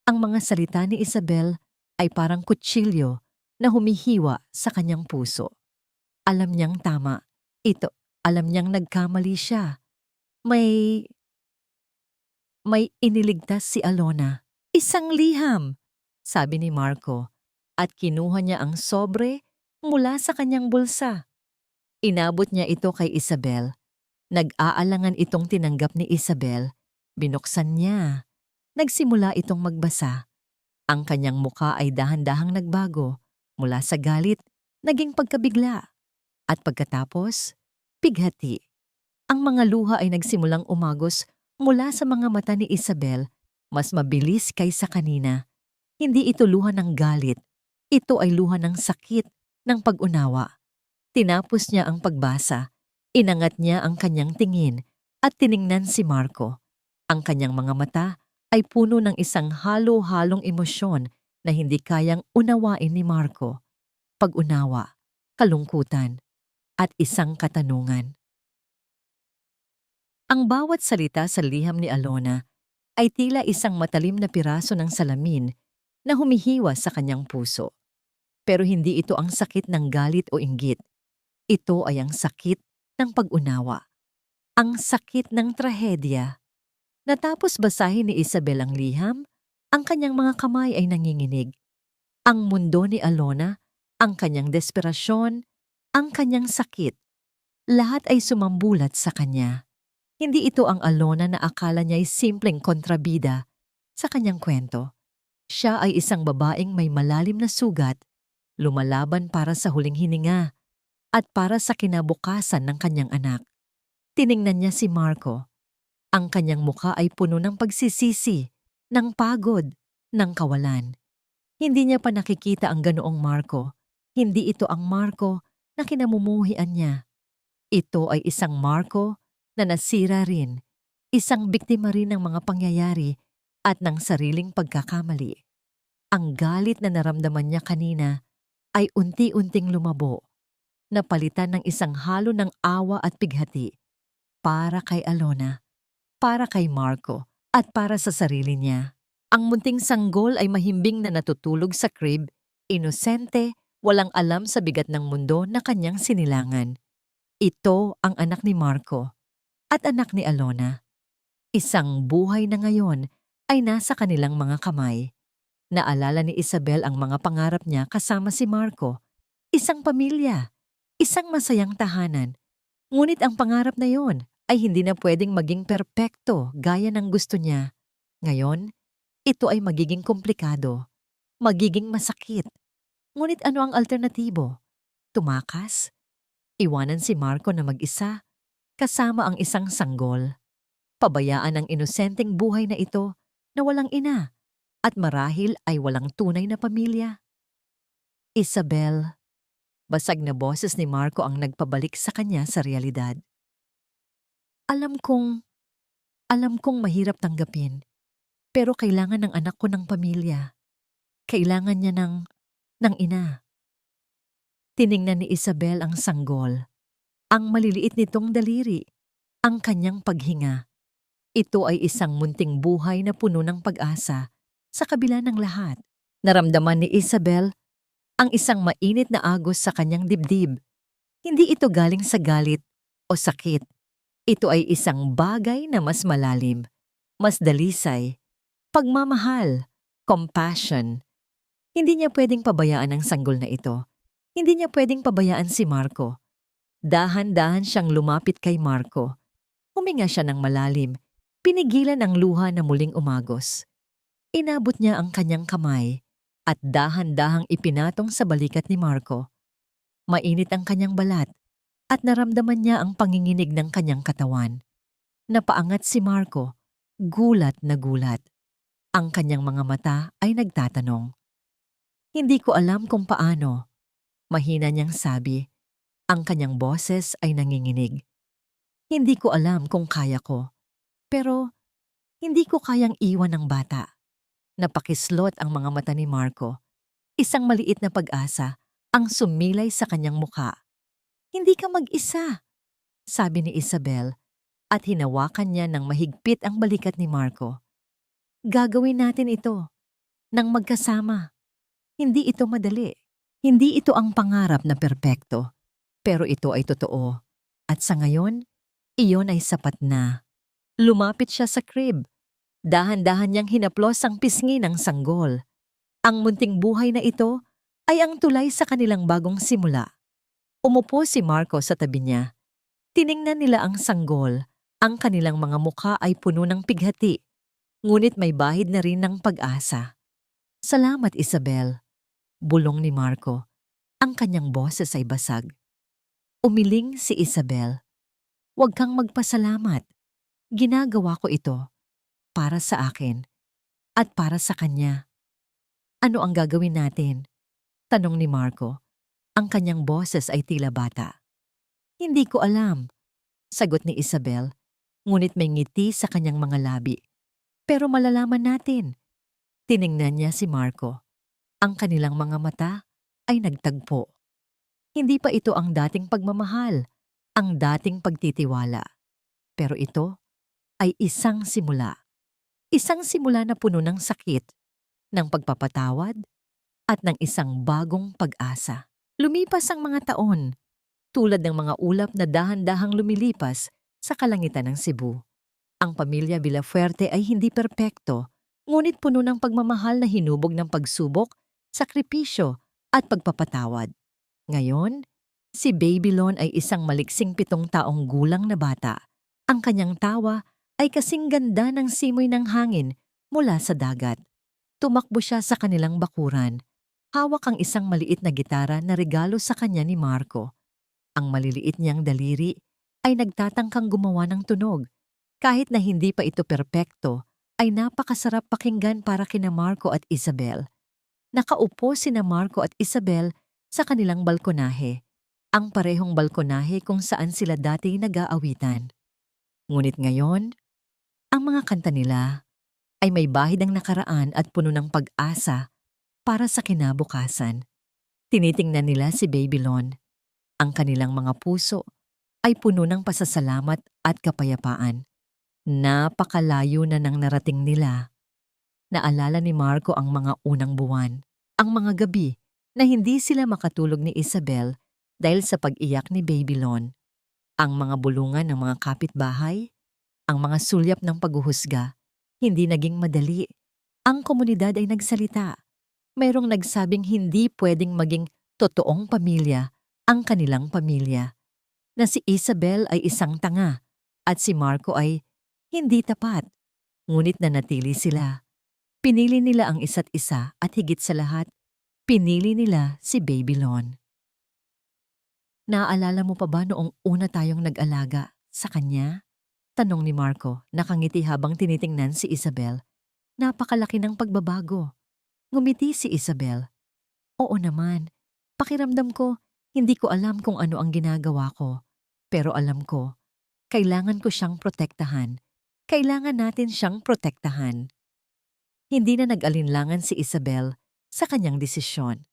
Ang mga salita ni Isabel ay parang kutsilyo na humihiwa sa kanyang puso. Alam niyang tama. Alam niyang nagkamali siya. May iniligtas si Alona. Isang liham, sabi ni Marco, at kinuha niya ang sobre mula sa kanyang bulsa. Inabot niya ito kay Isabel. Nag-aalangan itong tinanggap ni Isabel. Binuksan niya. Nagsimula itong magbasa. Ang kanyang muka ay dahan-dahang nagbago. Mula sa galit, naging pagkabigla. At pagkatapos, pighati. Ang mga luha ay nagsimulang umagos mula sa mga mata ni Isabel, mas mabilis kaysa kanina. Hindi ito luha ng galit. Ito ay luha ng sakit, ng pag-unawa. Tinapos niya ang pagbasa. Inangat niya ang kanyang tingin at tiningnan si Marco. Ang kanyang mga mata ay puno ng isang halo-halong emosyon na hindi kayang unawain ni Marco. Pag-unawa, kalungkutan, at isang katanungan. Ang bawat salita sa liham ni Alona ay tila isang matalim na piraso ng salamin na humihiwa sa kanyang puso. Pero hindi ito ang sakit ng galit o inggit. Ito ay ang sakit ng pag-unawa. Ang sakit ng trahedya. Natapos basahin ni Isabel ang liham, ang kanyang mga kamay ay nanginginig. Ang mundo ni Alona, ang kanyang desperasyon, ang kanyang sakit, lahat ay sumambulat sa kanya. Hindi ito ang Alona na akala niya ay simpleng kontrabida sa kanyang kwento. Siya ay isang babaeng may malalim na sugat, lumalaban para sa huling hininga at para sa kinabukasan ng kanyang anak. Tiningnan niya si Marco. Ang kanyang muka ay puno ng pagsisisi, ng pagod, ng kawalan. Hindi niya pa nakikita ang ganoong Marco. Hindi ito ang Marco na kinamumuhian niya. Ito ay isang Marco na nasira rin, isang biktima rin ng mga pangyayari at ng sariling pagkakamali. Ang galit na naramdaman niya kanina ay unti-unting lumabo, napalitan ng isang halo ng awa at pighati para kay Alona, para kay Marco, at para sa sarili niya. Ang munting sanggol ay mahimbing na natutulog sa crib, inosente, walang alam sa bigat ng mundo na kanyang sinilangan. Ito ang anak ni Marco at anak ni Alona. Isang buhay na ngayon ay nasa kanilang mga kamay. Naalala ni Isabel ang mga pangarap niya kasama si Marco. Isang pamilya, isang masayang tahanan. Ngunit ang pangarap na yon ay hindi na pwedeng maging perpekto gaya ng gusto niya. Ngayon, ito ay magiging komplikado, magiging masakit. Ngunit ano ang alternatibo? Tumakas? Iwanan si Marco na mag-isa, kasama ang isang sanggol. Pabayaan ang inosenteng buhay na ito na walang ina at marahil ay walang tunay na pamilya. Isabel, basag na boses ni Marco ang nagpabalik sa kanya sa realidad. Alam kong mahirap tanggapin, pero kailangan ng anak ko ng pamilya. Kailangan niya ng ina. Tiningnan ni Isabel ang sanggol, ang maliliit nitong daliri, ang kanyang paghinga. Ito ay isang munting buhay na puno ng pag-asa sa kabila ng lahat. Naramdaman ni Isabel ang isang mainit na agos sa kanyang dibdib. Hindi ito galing sa galit o sakit. Ito ay isang bagay na mas malalim, mas dalisay, pagmamahal, compassion. Hindi niya pwedeng pabayaan ang sanggol na ito. Hindi niya pwedeng pabayaan si Marco. Dahan-dahan siyang lumapit kay Marco. Huminga siya ng malalim. Pinigilan ang luha na muling umagos. Inabot niya ang kanyang kamay at dahan-dahang ipinatong sa balikat ni Marco. Mainit ang kanyang balat at naramdaman niya ang panginginig ng kanyang katawan. Napaangat si Marco, gulat na gulat. Ang kanyang mga mata ay nagtatanong. Hindi ko alam kung paano. Mahina niyang sabi. Ang kanyang boses ay nanginginig. Hindi ko alam kung kaya ko. Pero hindi ko kayang iwan ng bata. Napakislot ang mga mata ni Marco. Isang maliit na pag-asa ang sumilay sa kanyang mukha. Hindi ka mag-isa, sabi ni Isabel at hinawakan niya ng mahigpit ang balikat ni Marco. Gagawin natin ito nang magkasama. Hindi ito madali. Hindi ito ang pangarap na perpekto. Pero ito ay totoo. At sa ngayon, iyon ay sapat na. Lumapit siya sa crib. Dahan-dahan niyang hinaplos ang pisngi ng sanggol. Ang munting buhay na ito ay ang tulay sa kanilang bagong simula. Umupo si Marco sa tabi niya. Tiningnan nila ang sanggol. Ang kanilang mga mukha ay puno ng pighati. Ngunit may bahid na rin ng pag-asa. Salamat, Isabel. Bulong ni Marco. Ang kanyang boses ay basag. Umiling si Isabel. Huwag kang magpasalamat. Ginagawa ko ito para sa akin at para sa kanya. Ano ang gagawin natin? Tanong ni Marco. Ang kanyang boses ay tila bata. Hindi ko alam, sagot ni Isabel, ngunit may ngiti sa kanyang mga labi. Pero malalaman natin. Tiningnan niya si Marco. Ang kanilang mga mata ay nagtagpo. Hindi pa ito ang dating pagmamahal, ang dating pagtitiwala. Pero ito ay isang simula. Isang simula na puno ng sakit, ng pagpapatawad, at ng isang bagong pag-asa. Lumipas ang mga taon, tulad ng mga ulap na dahan-dahang lumilipas sa kalangitan ng Cebu. Ang pamilya Villafuerte ay hindi perpekto, ngunit puno ng pagmamahal na hinubog ng pagsubok, sakripisyo at pagpapatawad. Ngayon, si Babylon ay isang maliksing 7 taong gulang na bata. Ang kanyang tawa ay kasing ganda ng simoy ng hangin mula sa dagat. Tumakbo siya sa kanilang bakuran. Hawak ang isang maliit na gitara na regalo sa kanya ni Marco. Ang maliliit niyang daliri ay nagtatangkang gumawa ng tunog. Kahit na hindi pa ito perpekto, ay napakasarap pakinggan para kina Marco at Isabel. Nakaupo sina Marco at Isabel sa kanilang balkonahe, ang parehong balkonahe kung saan sila dati nag-aawitan. Ngunit ngayon, ang mga kanta nila ay may bahid ng nakaraan at puno ng pag-asa para sa kinabukasan. Tinitingnan nila si Babylon. Ang kanilang mga puso ay puno ng pasasalamat at kapayapaan. Napakalayo na ng narating nila. Naalala ni Marco ang mga unang buwan, ang mga gabi na hindi sila makatulog ni Isabel dahil sa pag-iyak ni Babylon, ang mga bulungan ng mga kapitbahay, ang mga sulyap ng paghuhusga, hindi naging madali. Ang komunidad ay nagsalita. Mayroong nagsabing hindi pwedeng maging totoong pamilya ang kanilang pamilya, na si Isabel ay isang tanga at si Marco ay hindi tapat. Ngunit nanatili sila. Pinili nila ang isa't isa at higit sa lahat, pinili nila si Babylon. Naaalala mo pa ba noong una tayong nag-alaga sa kanya? Tanong ni Marco, nakangiti habang tinitingnan si Isabel. Napakalaki ng pagbabago. Ngumiti si Isabel. Oo naman. Pakiramdam ko, hindi ko alam kung ano ang ginagawa ko. Pero alam ko, kailangan ko siyang protektahan. Kailangan natin siyang protektahan. Hindi na nag-alinlangan si Isabel sa kanyang desisyon.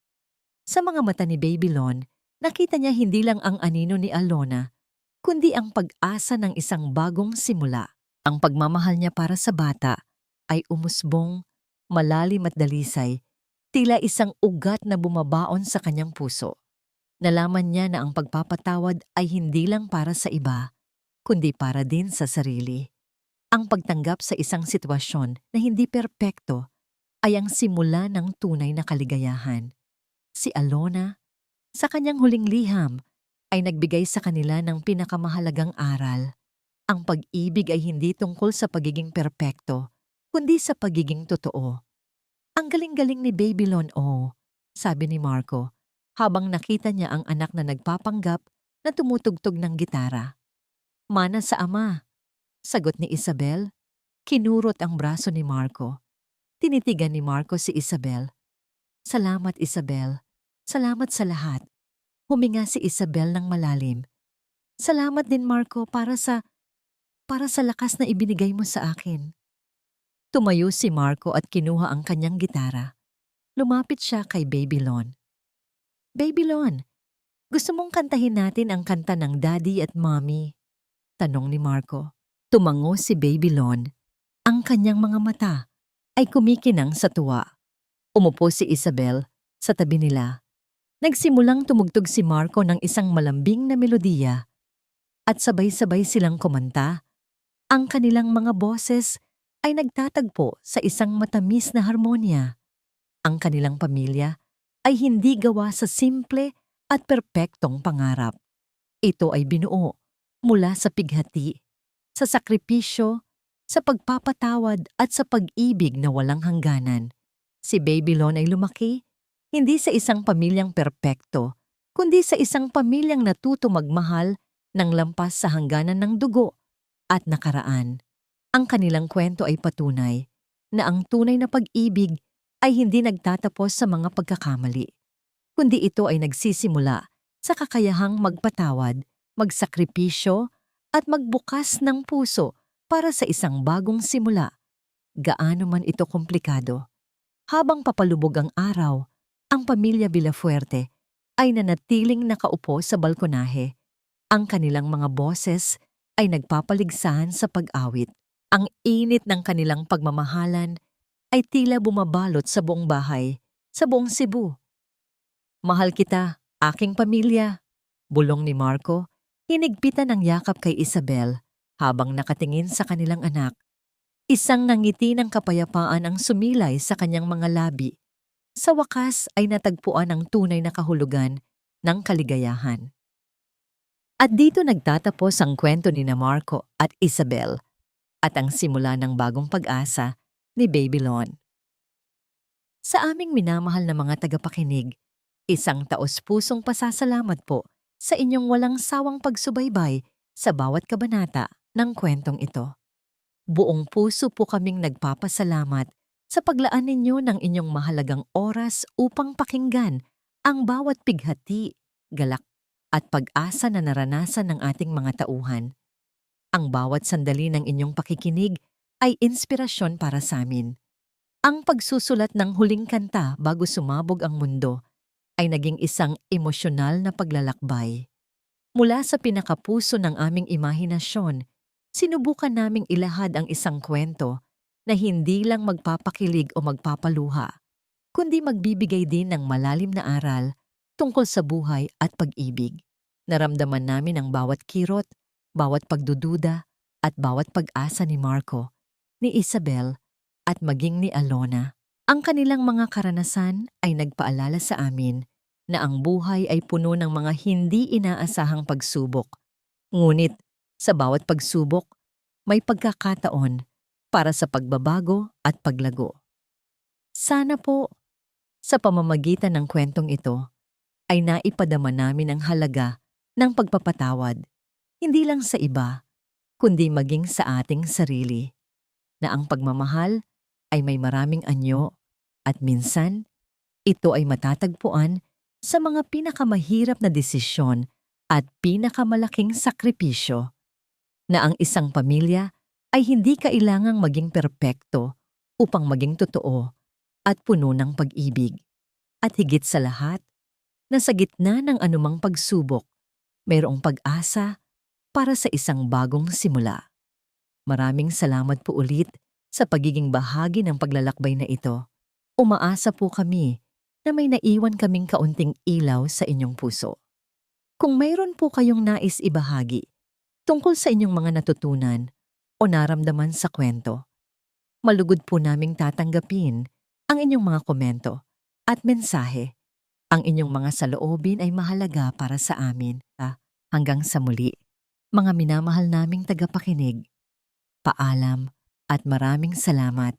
Sa mga mata ni Babylon, nakita niya hindi lang ang anino ni Alona, kundi ang pag-asa ng isang bagong simula. Ang pagmamahal niya para sa bata ay umusbong, malalim at dalisay, tila isang ugat na bumabaon sa kanyang puso. Nalaman niya na ang pagpapatawad ay hindi lang para sa iba, kundi para din sa sarili. Ang pagtanggap sa isang sitwasyon na hindi perpekto ay ang simula ng tunay na kaligayahan. Si Alona, sa kanyang huling liham, ay nagbigay sa kanila ng pinakamahalagang aral. Ang pag-ibig ay hindi tungkol sa pagiging perpekto, kundi sa pagiging totoo. Ang galing-galing ni Babylon, sabi ni Marco, habang nakita niya ang anak na nagpapanggap na tumutugtog ng gitara. Mana sa ama, sagot ni Isabel. Kinurot ang braso ni Marco. Tinitigan ni Marco si Isabel. Salamat, Isabel. Salamat sa lahat. Huminga si Isabel ng malalim. Salamat din, Marco, para sa lakas na ibinigay mo sa akin. Tumayo si Marco at kinuha ang kanyang gitara. Lumapit siya kay Babylon. Babylon, gusto mong kantahin natin ang kanta ng Daddy at Mommy? Tanong ni Marco. Tumango si Babylon. Ang kanyang mga mata ay kumikinang sa tuwa. Umupo si Isabel sa tabi nila. Nagsimulang tumugtog si Marco ng isang malambing na melodiya at sabay-sabay silang kumanta. Ang kanilang mga boses ay nagtatagpo sa isang matamis na harmonya. Ang kanilang pamilya ay hindi gawa sa simple at perpektong pangarap. Ito ay binuo mula sa pighati, sa sakripisyo, sa pagpapatawad at sa pag-ibig na walang hangganan. Si Babylon ay lumaki hindi sa isang pamilyang perpekto, kundi sa isang pamilyang natuto magmahal ng lampas sa hangganan ng dugo at nakaraan. Ang kanilang kwento ay patunay na ang tunay na pag-ibig ay hindi nagtatapos sa mga pagkakamali, kundi ito ay nagsisimula sa kakayahang magpatawad, magsakripisyo at magbukas ng puso para sa isang bagong simula. Gaano man ito komplikado. Habang papalubog ang araw, ang pamilya Villafuerte ay nanatiling nakaupo sa balkonahe. Ang kanilang mga boses ay nagpapaligsahan sa pag-awit. Ang init ng kanilang pagmamahalan ay tila bumabalot sa buong bahay, sa buong Cebu. Mahal kita, aking pamilya, bulong ni Marco, hinigpitan ng yakap kay Isabel habang nakatingin sa kanilang anak. Isang ngiti ng kapayapaan ang sumilay sa kanyang mga labi. Sa wakas ay natagpuan ang tunay na kahulugan ng kaligayahan. At dito nagtatapos ang kwento ni Marco at Isabel at ang simula ng bagong pag-asa ni Babylon. Sa aming minamahal na mga tagapakinig, isang taos-pusong pasasalamat po sa inyong walang sawang pagsubaybay sa bawat kabanata ng kwentong ito. Buong puso po kaming nagpapasalamat sa paglaan ninyo ng inyong mahalagang oras upang pakinggan ang bawat pighati, galak at pag-asa na naranasan ng ating mga tauhan. Ang bawat sandali ng inyong pakikinig ay inspirasyon para sa amin. Ang pagsusulat ng huling kanta bago sumabog ang mundo ay naging isang emosyonal na paglalakbay. Mula sa pinakapuso ng aming imahinasyon, sinubukan naming ilahad ang isang kwento na hindi lang magpapakilig o magpapaluha, kundi magbibigay din ng malalim na aral tungkol sa buhay at pag-ibig. Naramdaman namin ang bawat kirot, bawat pagdududa, at bawat pag-asa ni Marco, ni Isabel, at maging ni Alona. Ang kanilang mga karanasan ay nagpaalala sa amin na ang buhay ay puno ng mga hindi inaasahang pagsubok. Ngunit Sa bawat pagsubok, may pagkakataon para sa pagbabago at paglago. Sana po, sa pamamagitan ng kwentong ito, ay naipadama namin ang halaga ng pagpapatawad, hindi lang sa iba, kundi maging sa ating sarili, na ang pagmamahal ay may maraming anyo at minsan, ito ay matatagpuan sa mga pinakamahirap na desisyon at pinakamalaking sakripisyo, na ang isang pamilya ay hindi kailangang maging perpekto upang maging totoo at puno ng pag-ibig. At higit sa lahat, na sa gitna ng anumang pagsubok, mayroong pag-asa para sa isang bagong simula. Maraming salamat po ulit sa pagiging bahagi ng paglalakbay na ito. Umaasa po kami na may naiwan kaming kaunting ilaw sa inyong puso. Kung mayroon po kayong nais ibahagi tungkol sa inyong mga natutunan o naramdaman sa kwento, malugod po naming tatanggapin ang inyong mga komento at mensahe. Ang inyong mga saloobin ay mahalaga para sa amin. Hanggang sa muli, mga minamahal naming tagapakinig, paalam at maraming salamat.